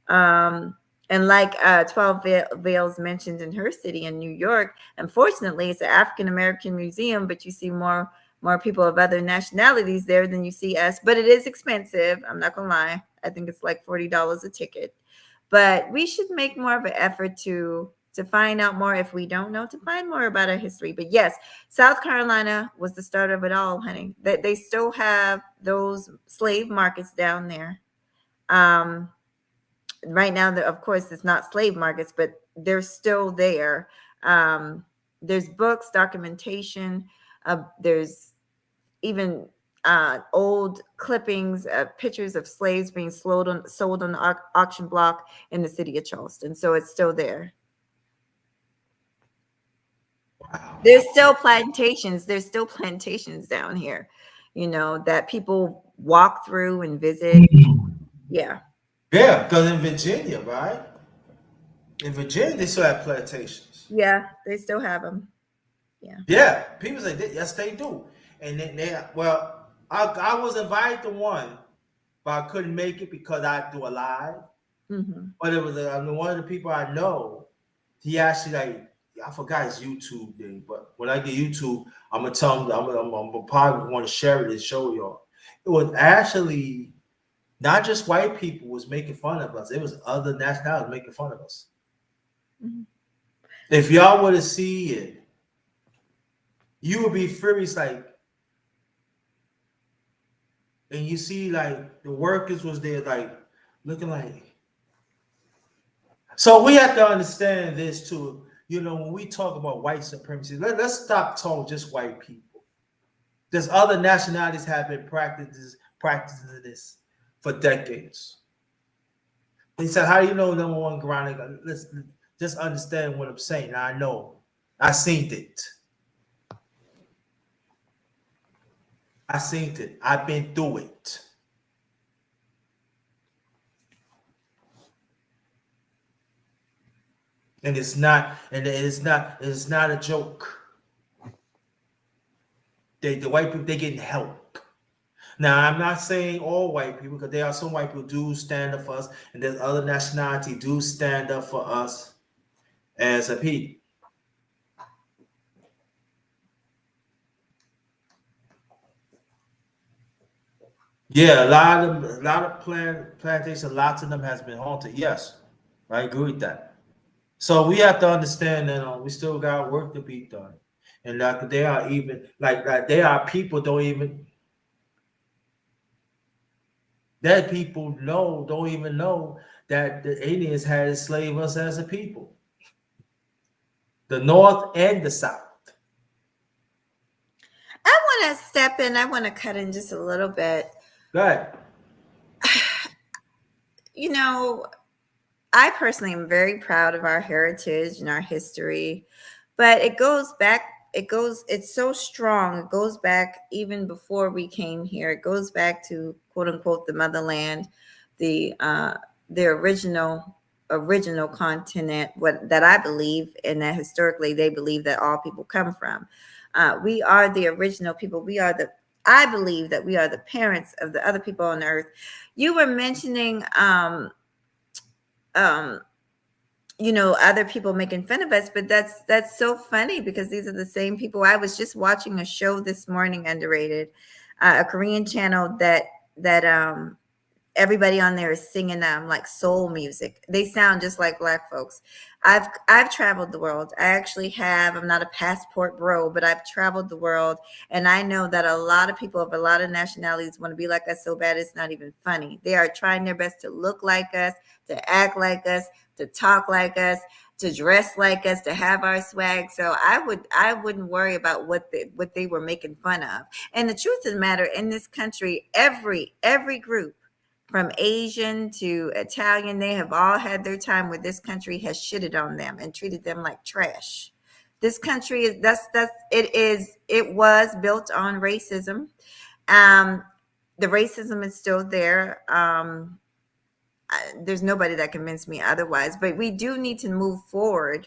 Um, And like 12 Veils mentioned in her city in New York, unfortunately, it's an African American museum, but you see more people of other nationalities there than you see us. But it is expensive. I'm not gonna lie. I think it's like $40 a ticket. But we should make more of an effort to find out more if we don't know, to find more about our history. But yes, South Carolina was the start of it all, honey. They still have those slave markets down there. Um, right now, of course, it's not slave markets, but they're still there. Um, there's books, documentation. There's even old clippings, pictures of slaves being sold on the auction block in the city of Charleston. So it's still there. Wow. There's still plantations. There's still plantations down here, that people walk through and visit. Yeah. Yeah, because in Virginia, right? In Virginia, they still have plantations. Yeah. They still have them. Yeah. Yeah, people say, yes, they do. And then well, I was invited to one, but I couldn't make it because I do a live. Hmm. But it was one of the people I know. He actually I forgot his YouTube name, but when I get YouTube, I'm gonna tell him. I'm probably want to share it and show y'all. It was actually not just white people was making fun of us. It was other nationalities making fun of us. Hmm. If y'all were to see it, you would be furious. And you see, the workers was there, looking like. So we have to understand this too. When we talk about white supremacy, let's stop talking just white people. There's other nationalities have been practicing this for decades. They said, "How do you know number one ground?" Let's just understand what I'm saying. I know, I seen it. I seen it. I've been through it. And it's not a joke. The white people, they getting help. Now, I'm not saying all white people, because there are some white people do stand up for us, and there's other nationality do stand up for us as a people. Yeah, a lot of plantations, lots of them has been haunted. Yes, I agree with that. So we have to understand that we still got work to be done, and that there are even there are people don't even that people don't even know that the Indians had enslaved us as a people, the North and the South. I want to step in. I want to cut in just a little bit. Right. You know, I personally am very proud of our heritage and our history, but it's so strong. It goes back even before we came here. It goes back to quote unquote the motherland, the uh the original continent, what that I believe, and that historically they believe that all people come from. We are the original people. I believe that we are the parents of the other people on earth. You were mentioning um other people making fun of us, but that's so funny because these are the same people. I was just watching a show this morning, Underrated, a Korean channel that everybody on there is singing like soul music. They sound just like black folks. I've traveled the world. I actually have. I'm not a passport bro, but I've traveled the world, and I know that a lot of people of a lot of nationalities want to be like us so bad it's not even funny. They are trying their best to look like us, to act like us, to talk like us, to dress like us, to have our swag. So I wouldn't worry about what they were making fun of. And the truth of the matter, in this country, every group from Asian to Italian, they have all had their time where this country has shitted on them and treated them like trash. This country is it was built on racism. Um, the racism is still there. There's nobody that convinced me otherwise, but we do need to move forward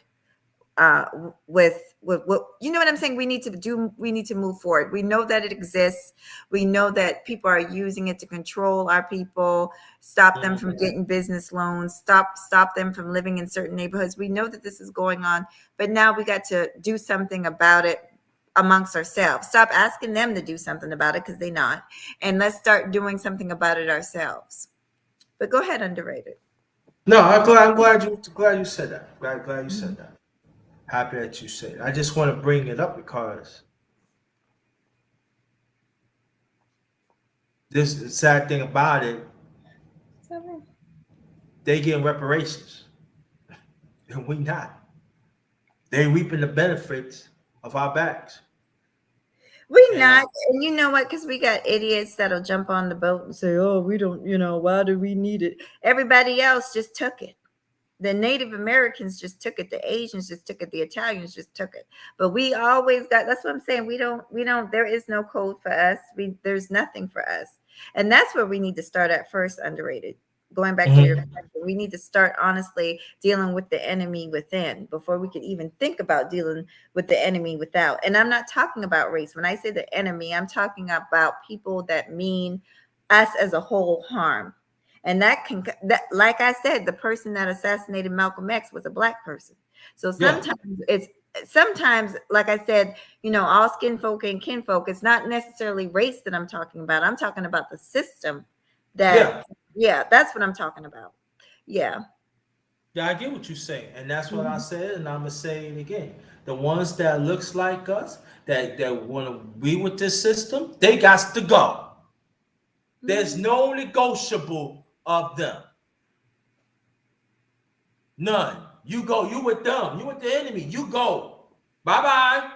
with what, you know what I'm saying? We need to do, we need to move forward. We know that it exists. We know that people are using it to control our people, stop them from getting business loans, stop them from living in certain neighborhoods. We know that this is going on, but now we got to do something about it amongst ourselves. Stop asking them to do something about it, because they're not, and let's start doing something about it ourselves. But go ahead, underrated. No, I'm glad you said that. Glad you said that. Happy that you said it. I just want to bring it up because this the sad thing about it, they getting reparations and we not. They reaping the benefits of our backs. We And not, and you know what? Because we got idiots that'll jump on the boat and say, "Oh, we don't, why do we need it?" Everybody else just took it. The Native Americans just took it. The Asians just took it. The Italians just took it. But we always got. That's what I'm saying. We don't. There is no code for us. There's nothing for us, and that's where we need to start at first. Underrated. Going back to your Mhm. question, we need to start honestly dealing with the enemy within before we could even think about dealing with the enemy without. And I'm not talking about race. When I say the enemy, I'm talking about people that mean us as a whole harm. And that, like I said, the person that assassinated Malcolm X was a black person. So Yeah, sometimes, like I said, all skin folk and kinfolk, it's not necessarily race that I'm talking about. I'm talking about the system that, yeah, yeah, that's what I'm talking about. Yeah. yeah. I get what you're saying, and that's what I Mhm. said, and I'm gonna say it again. The ones that looks like us, that want to be with this system, they got to go. There's Mhm. no negotiable of them. None. You go. You with them. You with the enemy. You go. Bye bye.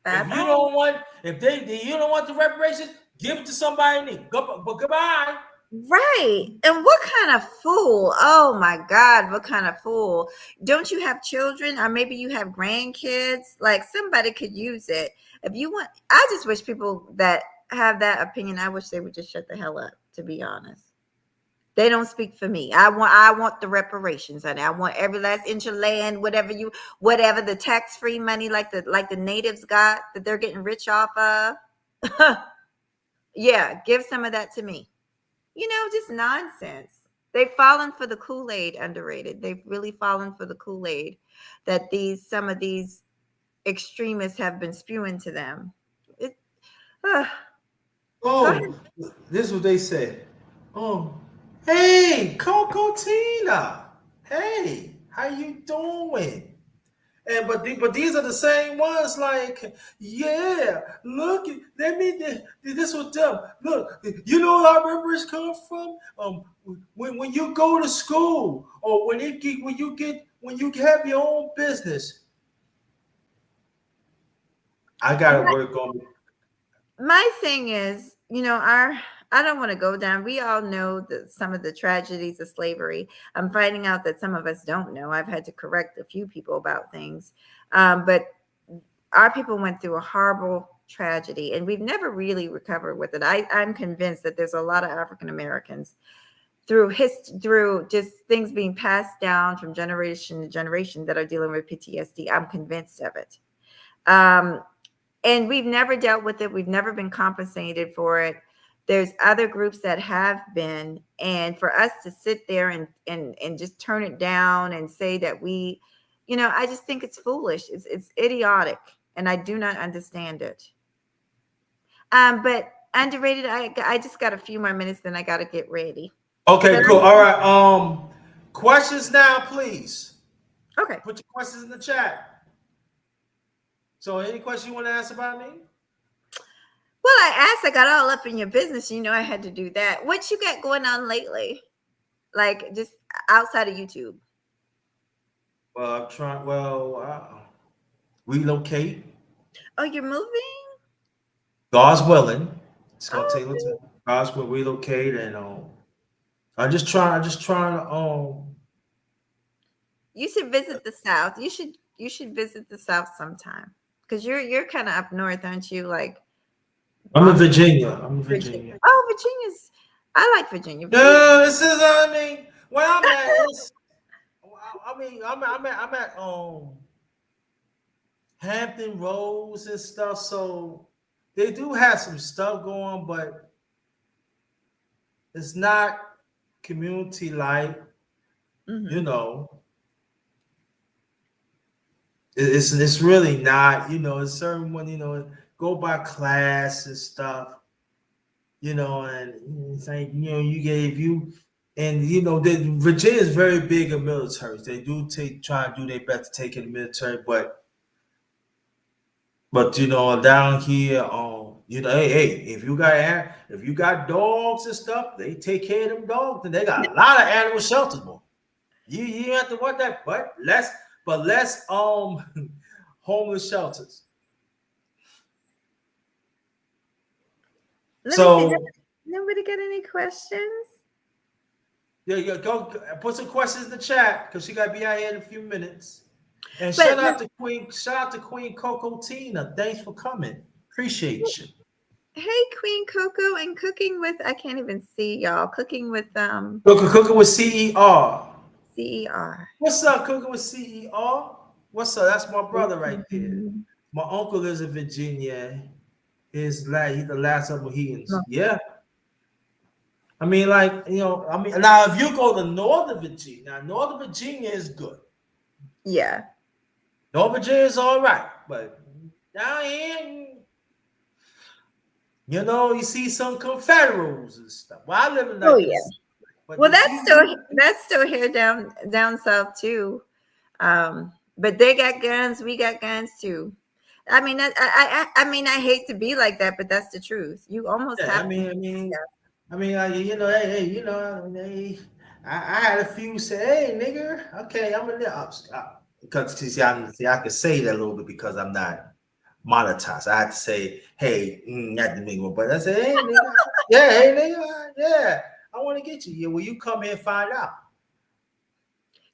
Bye If you bye. don't want, if you don't want the reparations, give it to somebody in need. Go, but goodbye. Right. And what kind of fool? Oh my God, what kind of fool? Don't you have children, or maybe you have grandkids? Like, somebody could use it. If you want, I just wish people that have that opinion, I wish they would just shut the hell up, to be honest. They don't speak for me. I want the reparations, and I want every last inch of land, whatever the tax-free money, like the natives got, that they're getting rich off of. Yeah, give some of that to me. Just nonsense. They've fallen for the Kool-Aid. Underrated. They've really fallen for the Kool-Aid that some of these extremists have been spewing to them. It, uh, Go ahead. Oh, this is what they said. Oh, hey, Coco Tina. Hey, how you doing? And but these are the same ones. Like, yeah, look, this was them. Look, you know where our members come from. When you go to school, or when you have your own business, I gotta My, work on. my thing is, I don't want to go down. We all know that some of the tragedies of slavery. I'm finding out that some of us don't know. I've had to correct a few people about things. But our people went through a horrible tragedy, and we've never really recovered with it. I'm convinced that there's a lot of African Americans through just things being passed down from generation to generation that are dealing with PTSD. I'm convinced of it. Um, and we've never dealt with it. We've never been compensated for it. There's other groups that have been, and for us to sit there and just turn it down and say that I just think it's foolish. It's idiotic, and I do not understand it. But underrated. I just got a few more minutes, then I got to get ready. Okay, But cool. All right. Questions now, please. okay. Put your questions in the chat. So, any questions you want to ask about me? Well, I got all up in your business. I had to do that. What you got going on lately? Like, just outside of YouTube? Well, I'm trying. Well, relocate. Oh, you're moving? God's willing. It's gonna Oh, take a little time. God's will relocate, and I'm just trying to you should visit the South. You should visit the South sometime, because you're kind of up north, aren't you? Like I'm in Boston, Virginia. I'm in Virginia. Virginia. Oh, I like Virginia. Virginia. No, this is I mean, where I'm at is I mean, I'm at Hampton Roads and stuff, so they do have some stuff going, but it's not community like, you Mhm. know. It's really not, you know. It's certain one, you know, go by class and stuff, you know, and it's like, you know, you gave you, and you know, Virginia is very big in militaries. They do try and do their best to take in the military, but you know, down here, you know, hey, if you got dogs and stuff, they take care of them dogs, and they got a lot of animal shelters, boy. You have to want that, but less homeless shelters. Let me see. So Nobody got any questions? yeah, go put some questions in the chat because she got to be out here in a few minutes. And But shout out to Queen Coco Tina. Thanks for coming. Appreciate you. hey, Queen Coco, and cooking with, I can't even see y'all. Cooking with Cooking with CER. CER. What's up, Cooking with CER? What's up? That's my brother right there. Mhm. My uncle lives in Virginia. He's the last of Mohegans. Yeah. I mean, like, you know, I mean, now if you go to Northern Virginia, now Northern Virginia is good. Yeah. Northern Virginia is all right, but down here, you know, you see some Confederates and stuff. Well, I live in Oh like in yeah. the, but Well, you see, that's still here down south too. But they got guns, we got guns too. I mean, I mean, I hate to be like that, but that's the truth. You almost yeah, have to. you know, hey, you know, hey, I had a few say, hey, nigga, okay, I'm a because see, I can say that a little bit because I'm not monetized. I had to say, hey, not the nigga, but I say, hey, nigga, yeah, hey, nigga, yeah, I want to get you. Yeah, will you come here and find out?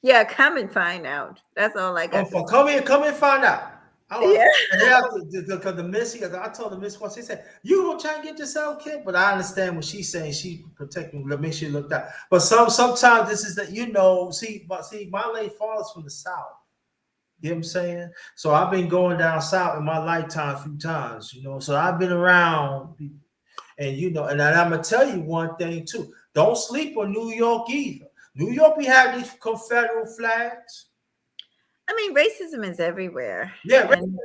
Yeah, come and find out. That's all I got to say. Come here, find out. I want, Yeah. and they have because the missy. I told the miss once. She said, "You gonna try and get yourself killed?" But I understand what she's saying. She protecting, make sure you look out. But sometimes this is that, you know. See, my late father's from the south. You know what I'm saying? So I've been going down south in my lifetime a few times. You know, so I've been around people, and you know, and I'm gonna tell you one thing too. Don't sleep on New York either. New York, we have these Confederate flags. I mean, racism is everywhere, Yeah, and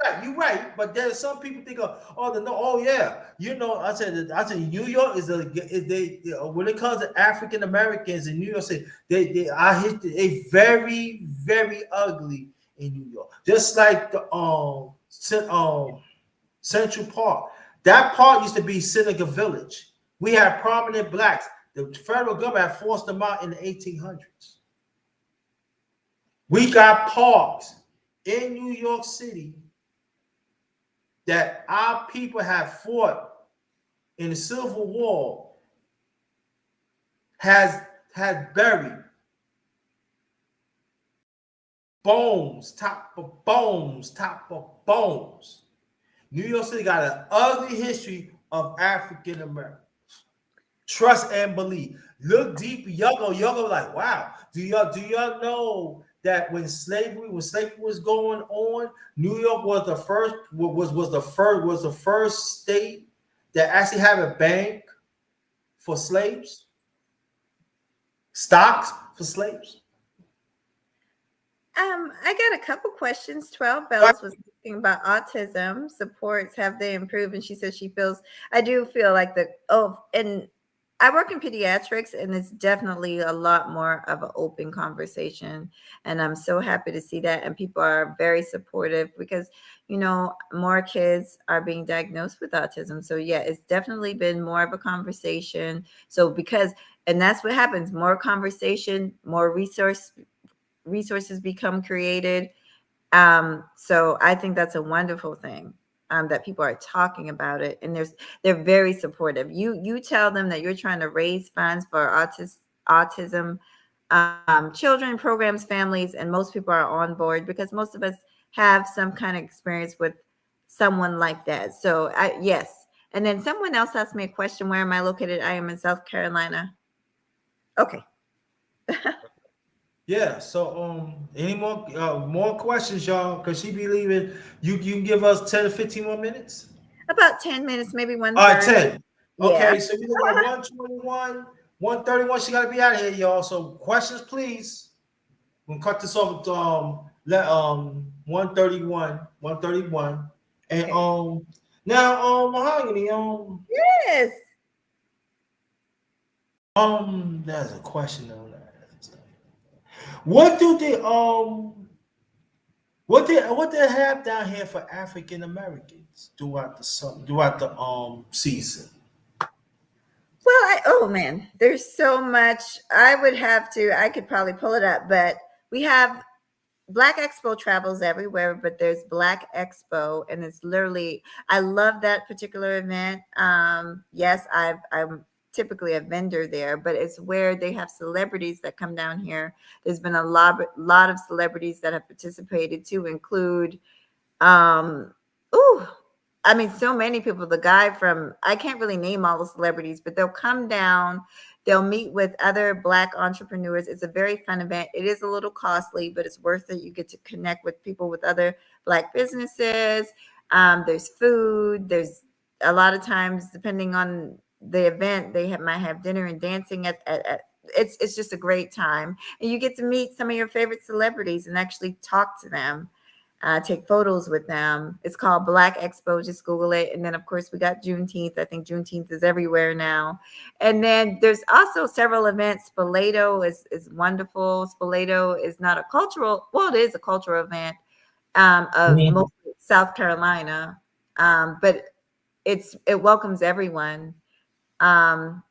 right, you're right. But there's some people think of, oh yeah, you know. I said New York is when it comes to African Americans in New York City, I hit a very ugly in New York. Just like the Central Park. That park used to be Seneca Village. We had prominent blacks. The federal government forced them out in the 1800s. We got parks in New York City that our people have fought in the Civil War has buried bones, top of bones. New York City got an ugly history of African Americans. Trust and believe. Look deep. Y'all go like, wow. Do y'all know that when slavery was going on, New York was the first state that actually had a bank for slaves, stocks for slaves. I got a couple questions. 12 Bells was asking about autism supports. Have they improved? And she says she feels, I do feel like and I work in pediatrics, and it's definitely a lot more of an open conversation. And I'm so happy to see that. And people are very supportive because, more kids are being diagnosed with autism. So, yeah, it's definitely been more of a conversation. So, and that's what happens, more conversation, more resources become created. So I think that's a wonderful thing, that people are talking about it, and they're very supportive. You tell them that you're trying to raise funds for autism children, programs, families, and most people are on board because most of us have some kind of experience with someone like that. So yes. And then someone else asked me a question: where am I located? I am in South Carolina. Okay. Yeah. So any more questions, y'all? Because she be leaving. You can give us 10 to 15 more minutes. About 10 minutes, maybe All right, 1:30. 10. Yeah. Okay, so we look at 121, 131. She gotta be out of here, y'all. So questions, please. We'll cut this off at 131, 131. And Okay. now Mahogany, Yes. there's a question on that. What do they what they have down here for African Americans throughout the season? Well, oh man, there's so much. I could probably pull it up, but we have Black Expo travels everywhere, but there's Black Expo, and it's literally, I love that particular event. Yes, I'm typically a vendor there, but it's where they have celebrities that come down here. There's been a lot of celebrities that have participated to include ooh, I mean, so many people. The guy from, I can't really name all the celebrities, but they'll come down, they'll meet with other Black entrepreneurs. It's a very fun event. It is a little costly, but it's worth it. You get to connect with people with other Black businesses. There's food. There's a lot of times, depending on the event, might have dinner and dancing at it's just a great time. And you get to meet some of your favorite celebrities and actually talk to them, take photos with them. It's called Black Expo. Just Google it. And then, of course, we got Juneteenth. I think Juneteenth is everywhere now. And then there's also several events. Spoleto is wonderful. Spoleto is not a cultural, well, it is a cultural event of Mhm. mostly South Carolina, but it welcomes everyone. Um,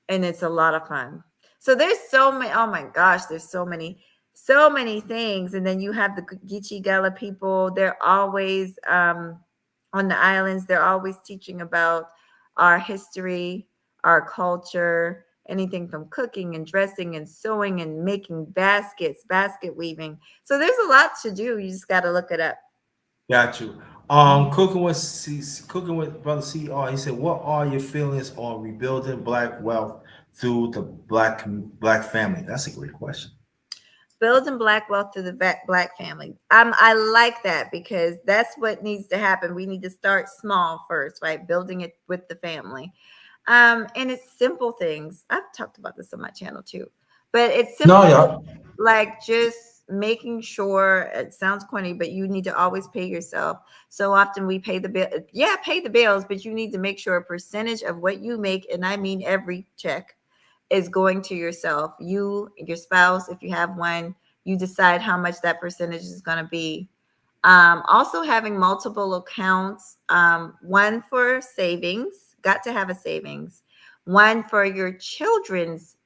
and it's a lot of fun. So there's so many. Oh my gosh, there's so many things. And then you have the Geechee Gullah people. They're always on the islands. They're always teaching about our history, our culture, anything from cooking and dressing and sewing and making baskets, basket weaving. So there's a lot to do. You just got to look it up. Got you. Cooking with brother CR. He said, "What are your feelings on rebuilding Black wealth through the Black family?" That's a great question. Building Black wealth through the Black family. I like that because that's what needs to happen. We need to start small first, right? Building it with the family. And it's simple things. I've talked about this on my channel too, but it's No, simple things yeah. like just making sure, it sounds corny, but you need to always pay yourself. So often we pay the bill. Yeah, pay the bills, but you need to make sure a percentage of what you make, and I mean every check, is going to yourself. You, your spouse, if you have one, you decide how much that percentage is going to be. Also, having multiple accounts, one for savings, got to have a savings, one for your children's,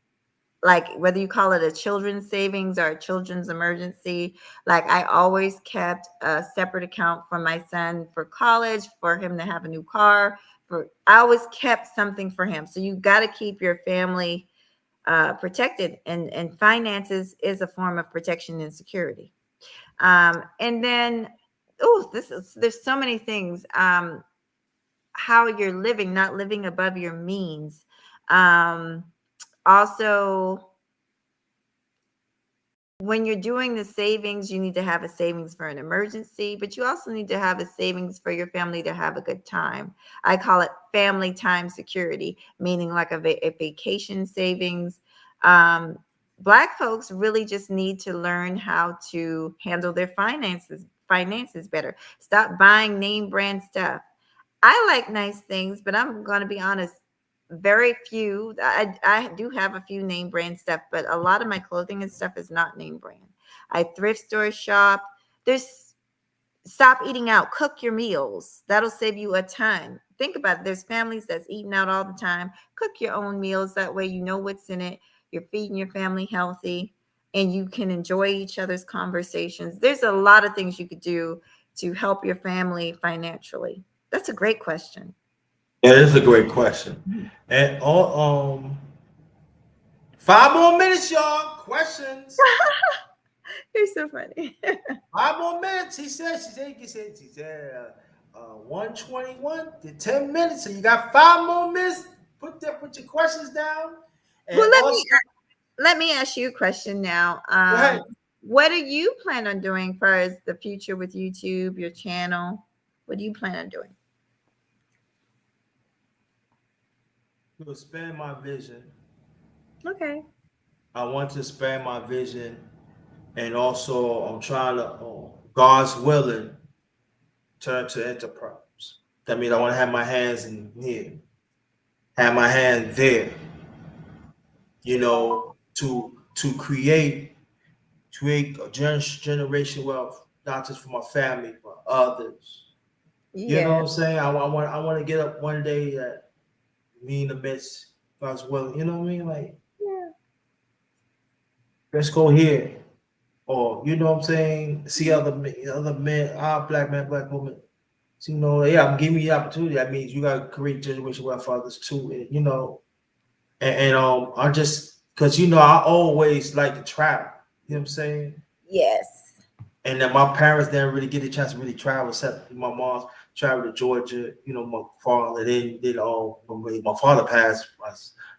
like whether you call it a children's savings or a children's emergency. Like I always kept a separate account for my son for college, for him to have a new car. I always kept something for him. So you got to keep your family protected, and finances is a form of protection and security. And then, oh, there's so many things. How you're living, not living above your means. Um, Also, when you're doing the savings, you need to have a savings for an emergency, but you also need to have a savings for your family to have a good time. I call it family time security, meaning like a vacation savings. Um, Black folks really just need to learn how to handle their finances better. Stop buying name brand stuff. I like nice things, but I'm going to be honest, very few. I do have a few name brand stuff, but a lot of my clothing and stuff is not name brand. I thrift store shop. There's Stop eating out. Cook your meals. That'll save you a ton. Think about it. There's families that's eating out all the time. Cook your own meals. That way you know what's in it. You're feeding your family healthy and you can enjoy each other's conversations. There's a lot of things you could do to help your family financially. That's a great question. Yeah, this is a great question. And 5 more minutes, y'all. Questions. You're so funny. 5 more minutes. He said 121 to 10 minutes. So you got 5 more minutes. Put your questions down. And Well, let me also, let me ask you a question now. Go ahead. What do you plan on doing for as the future with YouTube, your channel? What do you plan on doing? To expand my vision, Okay. I want to expand my vision, and also I'm trying to, God's willing, turn to enterprise. That means I want to have my hands in here, have my hand there, to create a generation wealth, not just for my family, but others. You know what Yeah. I'm saying? I want to get up one day that me in the midst, God's willing. You know what I mean? Like, Yeah. let's go here. Or you know what I'm saying? See other men, black men, black women. So, yeah, I'm giving you the opportunity. That means you gotta create generation wealth for others too. And I just because I always like to travel. You know what I'm saying? Yes. And then my parents didn't really get a chance to really travel, except my mom's traveled to Georgia. My father when my father passed,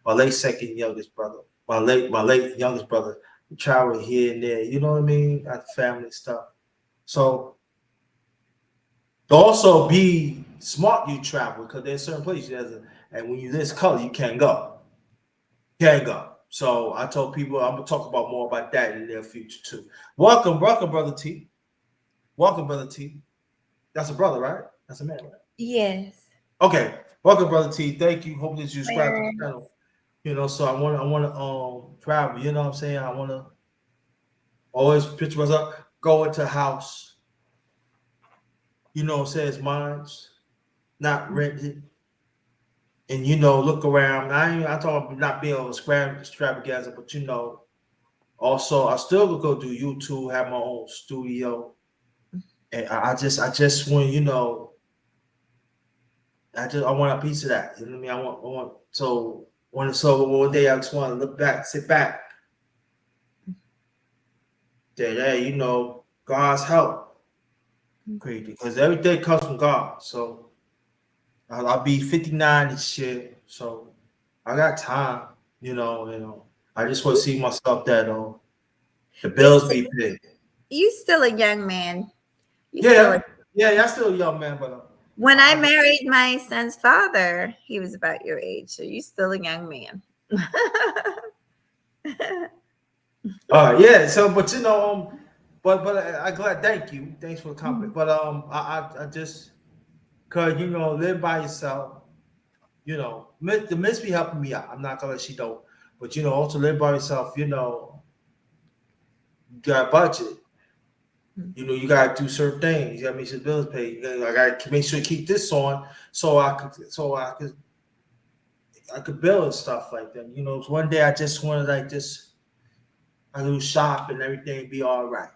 my late second youngest brother, my late youngest brother, traveled here and there. You know what I mean? Got family stuff. So to also be smart, you travel because there's certain places and when you this color, you can't go. Can't go. So I told people I'm gonna talk about more about that in the near future too. Welcome, brother T. Welcome, brother T. That's a brother, right? That's a man, right? Yes. Okay. Welcome, brother T. Thank you. Hope that you subscribe to the Clarence. channel. So I wanna travel. You know what I'm saying? I wanna always picture myself go into a house. Says mine's not rented, and look around. I talk about not being on extravaganza, but also I still could go do YouTube, have my own studio, and I just want I want a piece of that. You know what I mean? I want so one day I just want to look back, sit back, say, hey, God's help, crazy, because everything comes from God. So I'll be 59 this year, so I got time. I just want to see myself that the You bills st- be paid. you still a young man. You still Yeah, a, yeah, I'm still a young man, but when I I just married my son's father, he was about your age, so you still a young man. yeah. So, but but I glad. Thank you. Thanks for the Mhm. compliment. But I just cause live by yourself. The miss be helping me out. I'm not gonna let she don't. But also live by yourself. You got a budget. You gotta do certain things. You gotta make sure the bills paid. I gotta make sure to keep this on so I could build and stuff like that. One day I just want to like just I do shop and everything be all right.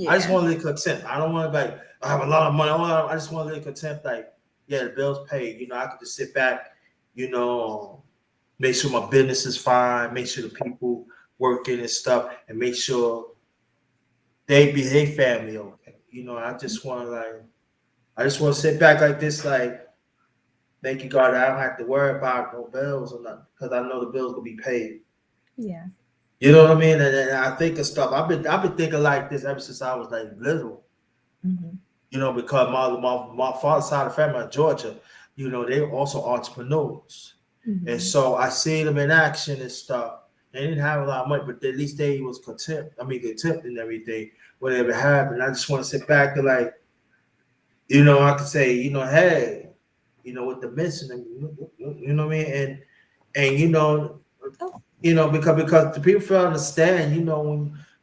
I just Yeah. want to live content. I don't want to like I have a lot of money. I just want to live content. Like, yeah, the bills paid. I could just sit back. You know, make sure my business is fine. Make sure the people working and stuff, and make sure their family okay. I just want to sit back like this. Like, thank you God, I don't have to worry about no bills or nothing because I know the bills will be paid. Yeah. You know what I mean? And I think of stuff. I've been thinking like this ever since I was like little. Hmm. Because my father's side of the family in Georgia, they were also entrepreneurs. And Hmm. so I see them in action and stuff. They didn't have a lot of money, but at least they was content and everything, whatever happened. I just want to sit back and like, I could say, hey, with the mission, you know what I mean? And Oh, because the people feel understand,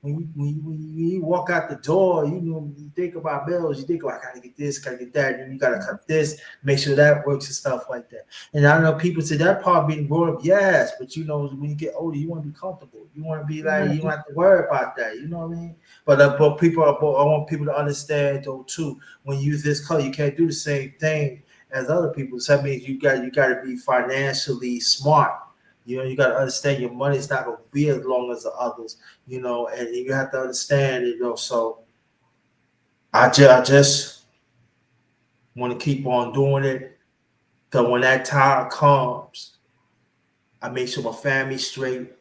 when you walk out the door, you think about bills, you think, oh, I gotta get this, gotta get that, and you gotta cut this, make sure that works and stuff like that. And I know people say that part being grown up, yes, but when you get older, you want to be comfortable. You want to be like, you don't have to worry about that. You know what I mean? But I want people to understand though too. When you use this color, you can't do the same thing as other people. So that means you got to be financially smart. You got to understand your money's not going to be as long as the others, and you have to understand, so I just want to keep on doing it because when that time comes, I make sure my family's straight.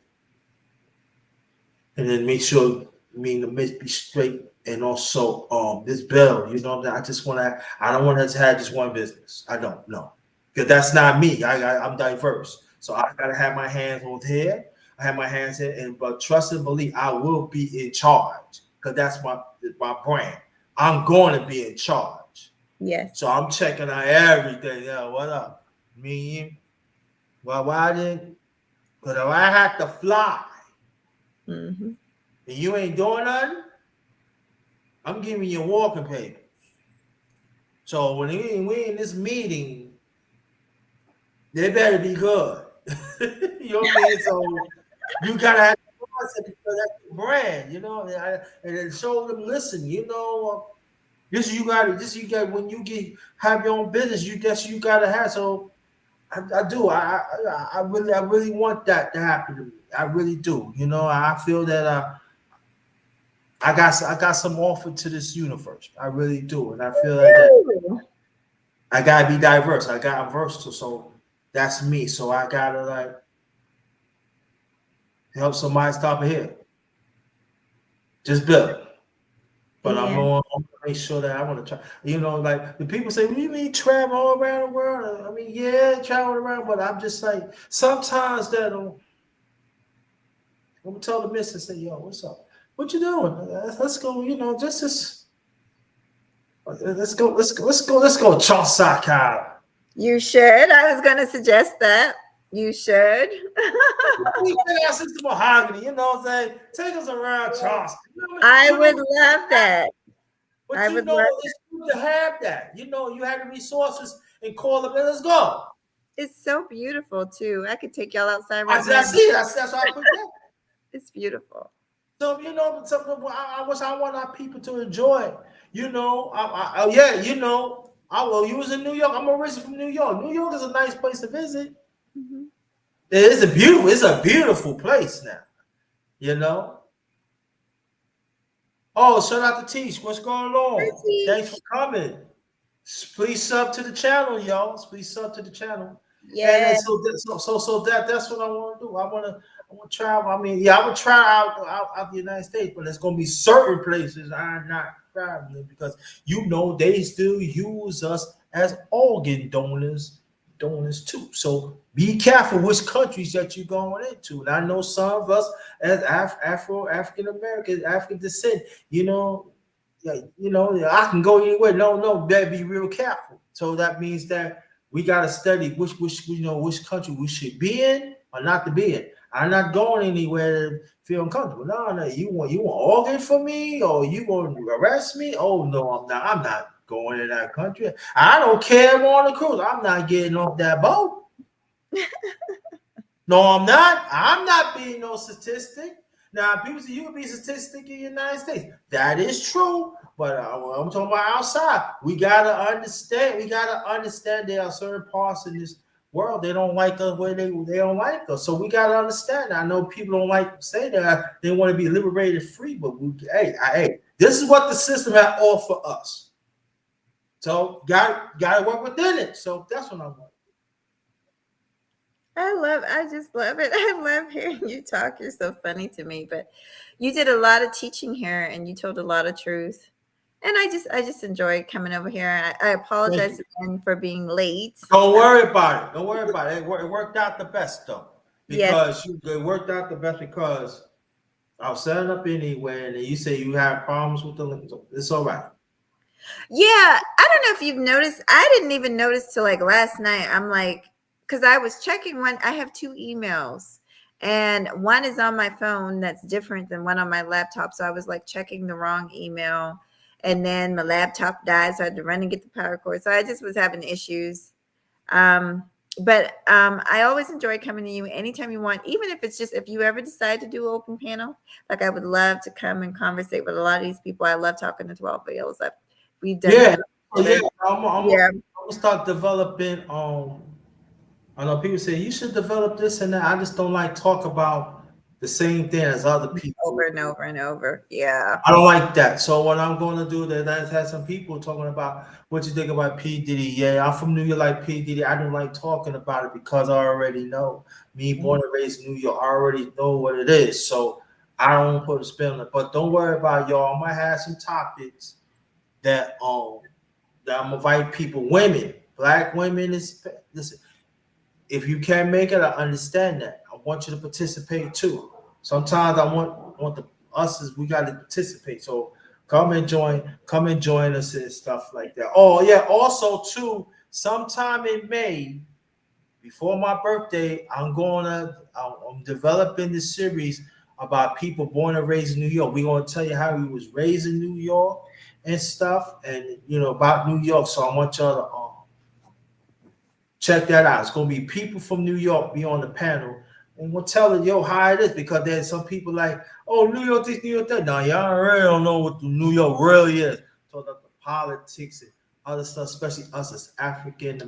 and then make sure the mix be straight. And also, this bill, I don't want her to have just one business. I don't know, because that's not me. I'm diverse, so I gotta have my hands on here. I have my hands in, but trust and believe, I will be in charge, because that's my brand. I'm going to be in charge. Yes. So I'm checking out everything. Yeah, what up? Me? Well, why didn't? Because if I had to fly Mm-hmm. and you ain't doing nothing, I'm giving you walking papers. So when we in this meeting, they better be good. You know what I mean? So you gotta have the concept, because that's the brand, and then show them, listen, this you got when you have your own business, you gotta have. So I do. I really want that to happen to me. I really do. I feel that I got some offer to this universe. I really do, and I feel that I gotta be diverse. I'm versatile, so that's me. So I gotta help somebody stop here. Just build. But I'm Yeah. gonna make sure that I want to try. Like the people say, "What do you mean travel all around the world?" I mean, yeah, travel around, but I'm just like sometimes that I'm gonna tell the missus, say, "Yo, what's up? What you doing? Let's go. Let's go. Chosaka. You should. I was going to suggest that. You should. We take our sister Mahogany. You know what I'm saying? Take us around Charleston. I would love that. But I would love it's good to have that. You have the resources and call them. Let's go. It's so beautiful too. I could take y'all outside I right now. see. That's why I put that. It's beautiful. So I wish I want our people to enjoy it. You was in New York. I'm originally from New York. New York is a nice place to visit. Mm-hmm. It's a beautiful place now. Oh, shout out to Teach. What's going on? Thanks for coming. Please sub to the channel, y'all. Please sub to the channel. Yeah. And that's what I want to do. I want to travel. I mean, yeah, I would try out the United States, but there's gonna be certain places I'm not traveling, because they still use us as organ donors too. So be careful which countries that you're going into. And I know some of us as African Americans, African descent, I can go anywhere. No, better be real careful. So that means that we gotta study which country we should be in or not to be in. I'm not going anywhere to feel uncomfortable. No, you want organ for me, or you want to arrest me? Oh no, I'm not. I'm not going to that country. I don't care. I'm on the cruise. I'm not getting off that boat. No, I'm not. I'm not being no statistic. Now, people say you can be a statistic in the United States. That is true. But I'm talking about outside. We gotta understand. There are certain parts in this world they don't like us where they don't like us. So we gotta understand. I know people don't like to say that they want to be liberated, free, but hey, this is what the system has offered us. So gotta work within it. So that's what I want. I just love it. I love hearing you talk. You're so funny to me. But you did a lot of teaching here and you told a lot of truth. And I just enjoy coming over here. I apologize again for being late. Don't worry about it. Don't worry about it. It worked out the best though. Because yes. it worked out the best because I was setting up anyway, and you say you have problems with the link. It's all right. Yeah, I don't know if you've noticed. I didn't even notice till like last night. I'm like, because I was checking one. I have 2 emails, and one is on my phone that's different than one on my laptop. So I was like checking the wrong email, and then my laptop died, so I had to run and get the power cord. So I just was having issues. But I always enjoy coming to you anytime you want, even if it's just if you ever decide to do open panel. Like I would love to come and conversate with a lot of these people. I love talking to 12 Bills. We've done I'm gonna start developing. I know people say you should develop this and that. I just don't like talk about the same thing as other people over and over and over. Yeah, I don't like that. So what I'm going to do, that I've had some people talking about what you think about P Diddy. Yeah, I'm from New York, like P Diddy. I don't like talking about it because I already know. Me, born and raised in New York, I already know what it is. So I don't put a spin on it. But don't worry about y'all. I might have some topics that I'm invite people, women, black women is listen. If you can't make it, I understand that. I want you to participate too. Sometimes I want the us as we got to participate. So come and join us and stuff like that. Oh yeah, also too, sometime in May, before my birthday, I'm developing this series about people born and raised in New York. We're gonna tell you how we was raised in New York and stuff, and about New York. So I want y'all to check that out. It's gonna be people from New York be on the panel, and we'll tell it yo how it is, because there's some people like, oh, New York this, New York that. Now y'all really don't know what the New York really is. Talk about the politics and other stuff, especially us as African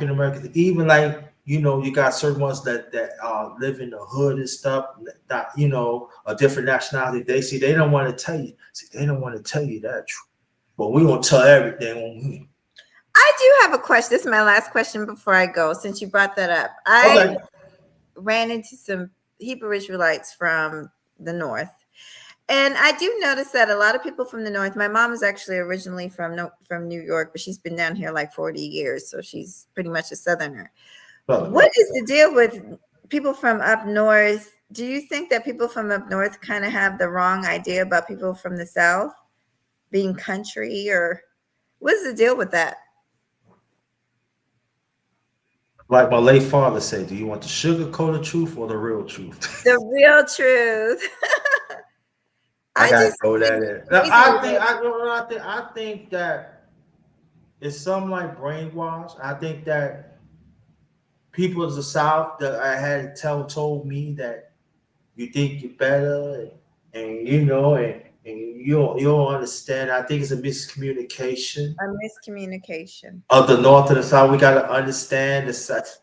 Americans. Even like you got certain ones that live in the hood and stuff. That a different nationality. They don't want to tell you. They don't want to tell you that truth. But we gonna tell everything. I do have a question. This is my last question before I go, since you brought that up. I ran into some Hebrew Israelites from the north, and I do notice that a lot of people from the north. My mom is actually originally from New York, but she's been down here like 40 years, so she's pretty much a Southerner. What is the deal with people from up north? Do you think that people from up north kind of have the wrong idea about people from the south being country, or what is the deal with that? Like my late father said, do you want the sugar coated truth or the real truth? The real truth. I gotta go that in. I think that it's something like brainwash. I think that people of the South that I had told me that you think you're better, and you don't understand. I think it's a miscommunication. A miscommunication. Of the North and the South, we gotta understand the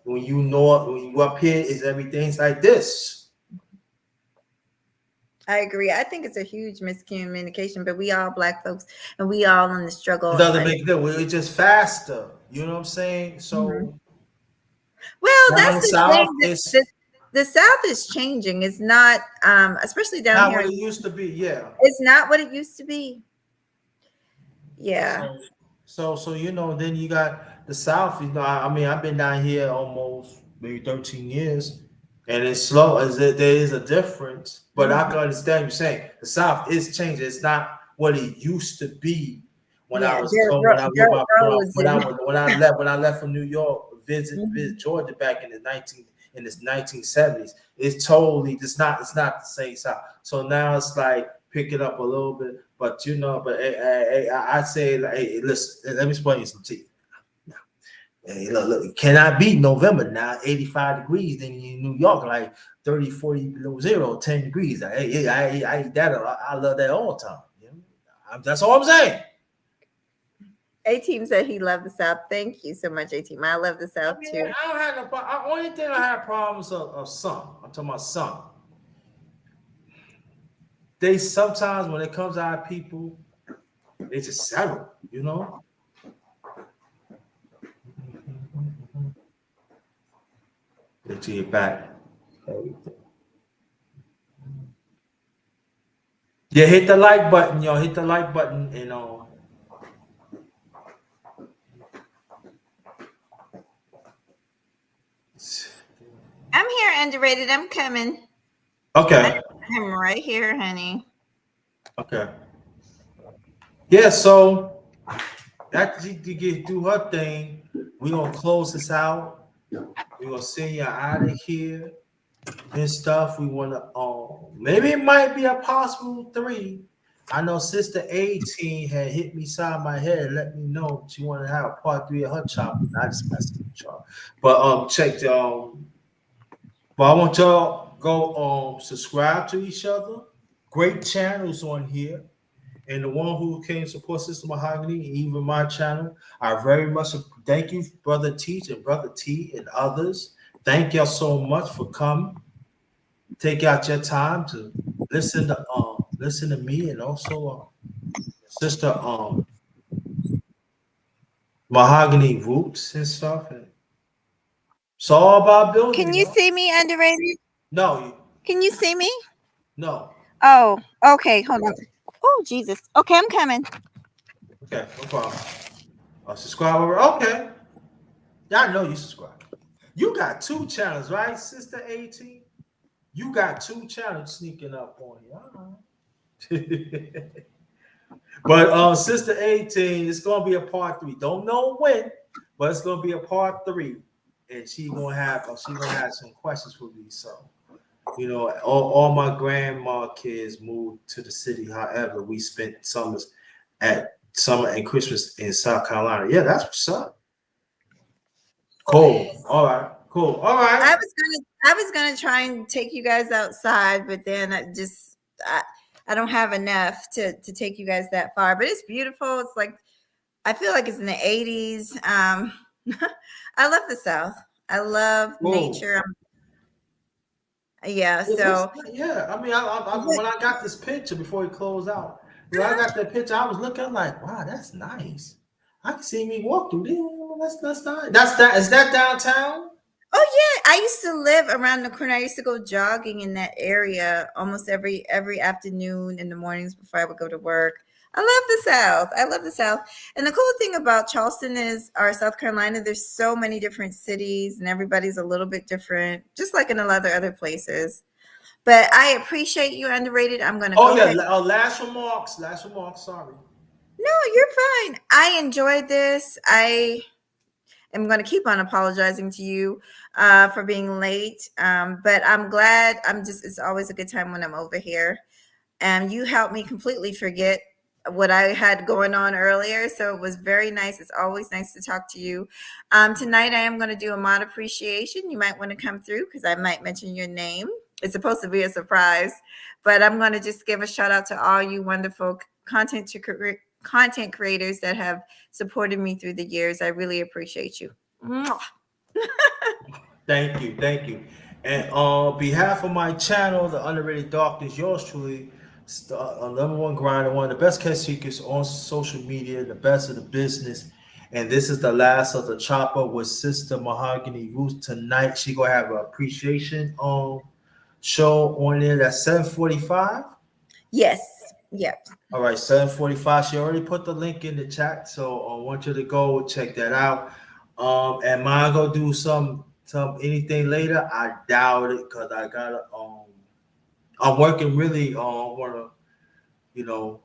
when you up here, is everything's like this. I agree. I think it's a huge miscommunication, but we all Black folks, and we all in the struggle. It doesn't make it good. We're just faster. You know what I'm saying? So, well, that's the the South thing. is The South is changing. It's not, especially down not here. what it used to be. Yeah, it's not what it used to be. Yeah. So then you got the South. I mean, I've been down here almost maybe 13 years, and it's slow. There is a difference, but I can understand you saying the South is changing. It's not what it used to be when I was when I left from New York, visit Georgia back in the 1970s. It's totally it's not the same South. So now it's like picking up a little bit, but I say like, hey, listen, let me explain you some tea. Hey, look, cannot be November now, 85 degrees, then in New York, like 30, 40 below zero, 10 degrees. Like, hey, I eat that. I love that all the time. That's all I'm saying. A-Team said he loved the South. Thank you so much, A-Team. I love the South too. I don't have no problem. Only thing I have problems of some. I'm talking about some. They sometimes when it comes out of people, they just settle, Get to your back. Yeah, hit the like button, y'all. Hit the like button and I'm here, underrated. I'm coming. Okay. I'm right here, honey. Okay. Yeah, so after she get do her thing, we're gonna close this out. We're gonna send you out of here and stuff. We wanna maybe it might be a possible 3. I know Sister 18 had hit me side my head and let me know she wanted to have a part 3 of her chop. I just messed with y'all. But check but I want y'all go subscribe to each other. Great channels on here. And the one who came support Sister Mahogany, and even my channel, I very much thank you, Brother Teach and Brother T and others. Thank y'all so much for coming. Take out your time to listen to me and also Sister Mahogany Rootz and stuff. And it's all about building. Can you see me, underrated? No. Can you see me? No. Oh, okay. Hold on. Oh, Jesus. Okay, I'm coming. Okay, no problem. Subscribe over. Okay. Yeah, I know you subscribe. You got two channels, right, Sister 18? You got two channels sneaking up on you. All right. But Sister 18, it's gonna be a part three. Don't know when, but it's gonna be a part three. And she gonna have some questions for me. So, all my grandma kids moved to the city. However, we spent summer and Christmas in South Carolina. Yeah, that's what's up. Cool. All right. Cool. All right. I was gonna try and take you guys outside, but then I don't have enough to take you guys that far. But it's beautiful. It's like I feel like it's in the 80s. I love the South. I love Cool. nature. Yeah. It looks So good. Yeah. I mean, when I got this picture before we close out, when I got that picture, I was looking I'm like, wow, that's nice. I can see me walk through there. That's nice. Is that downtown? oh yeah, I used to live around the corner. I used to go jogging in that area almost every afternoon in the mornings before I would go to work. I love the South. I love the South. And the cool thing about Charleston is, or South Carolina, there's so many different cities and everybody's a little bit different, just like in a lot of other places. But I appreciate you, Underrated. I'm going to Oh go yeah. ahead. Last remarks. Last remarks. Sorry. No, you're fine. I enjoyed this. I'm going to keep on apologizing to you for being late. But I'm glad. It's always a good time when I'm over here. And you helped me completely forget what I had going on earlier. So it was very nice. It's always nice to talk to you. Tonight, I am going to do a mod appreciation. You might want to come through because I might mention your name. It's supposed to be a surprise, but I'm going to just give a shout out to all you wonderful content creators that have supported me through the years. I really appreciate you. Mwah. Thank you. Thank you. And on behalf of my channel, The Underrated Darkness, yours truly, number one grinder, one of the best case seekers on social media, the best of the business. And this is the last of the chopper with Sister Mahogany Rootz tonight. She gonna have an appreciation show on there. That's 7:45. Yes. Yep. All right, 7:45. She already put the link in the chat, so I want you to go check that out. Am I gonna do some anything later? I doubt it because I gotta I'm working really wanna, you know,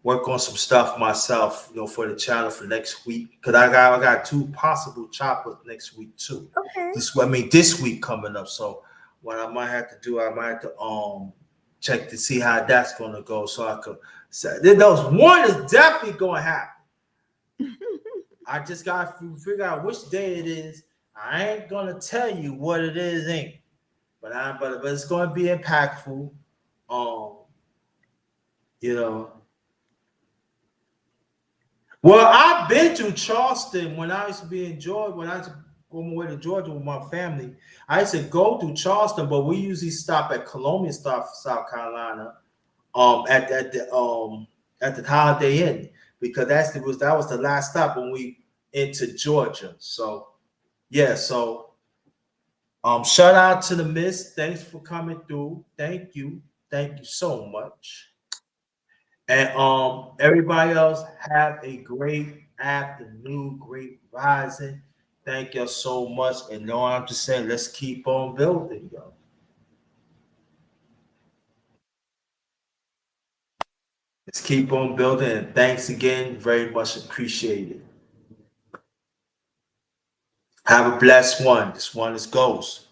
work on some stuff myself, for the channel for next week. Because I got two possible choppers next week too. Okay. This week coming up. So what I might have to do, I might have to check to see how that's gonna go. So I could say those one is definitely gonna happen. I just got to figure out which day it is. I ain't gonna tell you what it is, ain't. But it's gonna be impactful. Um, you know. Well, I've been to Charleston when I used to be in Georgia. When I used to go my way to Georgia with my family, I used to go through Charleston, but we usually stop at Columbia, South Carolina. At the Holiday Inn because that was the last stop when we into Georgia. So yeah, so shout out to the Miss. Thanks for coming through. Thank you so much. And everybody else have a great afternoon, great rising. Thank you so much. And no, I'm just saying, let's keep on building, yo. Let's keep on building. And thanks again. Very much appreciated. Have a blessed one. This one is Ghost.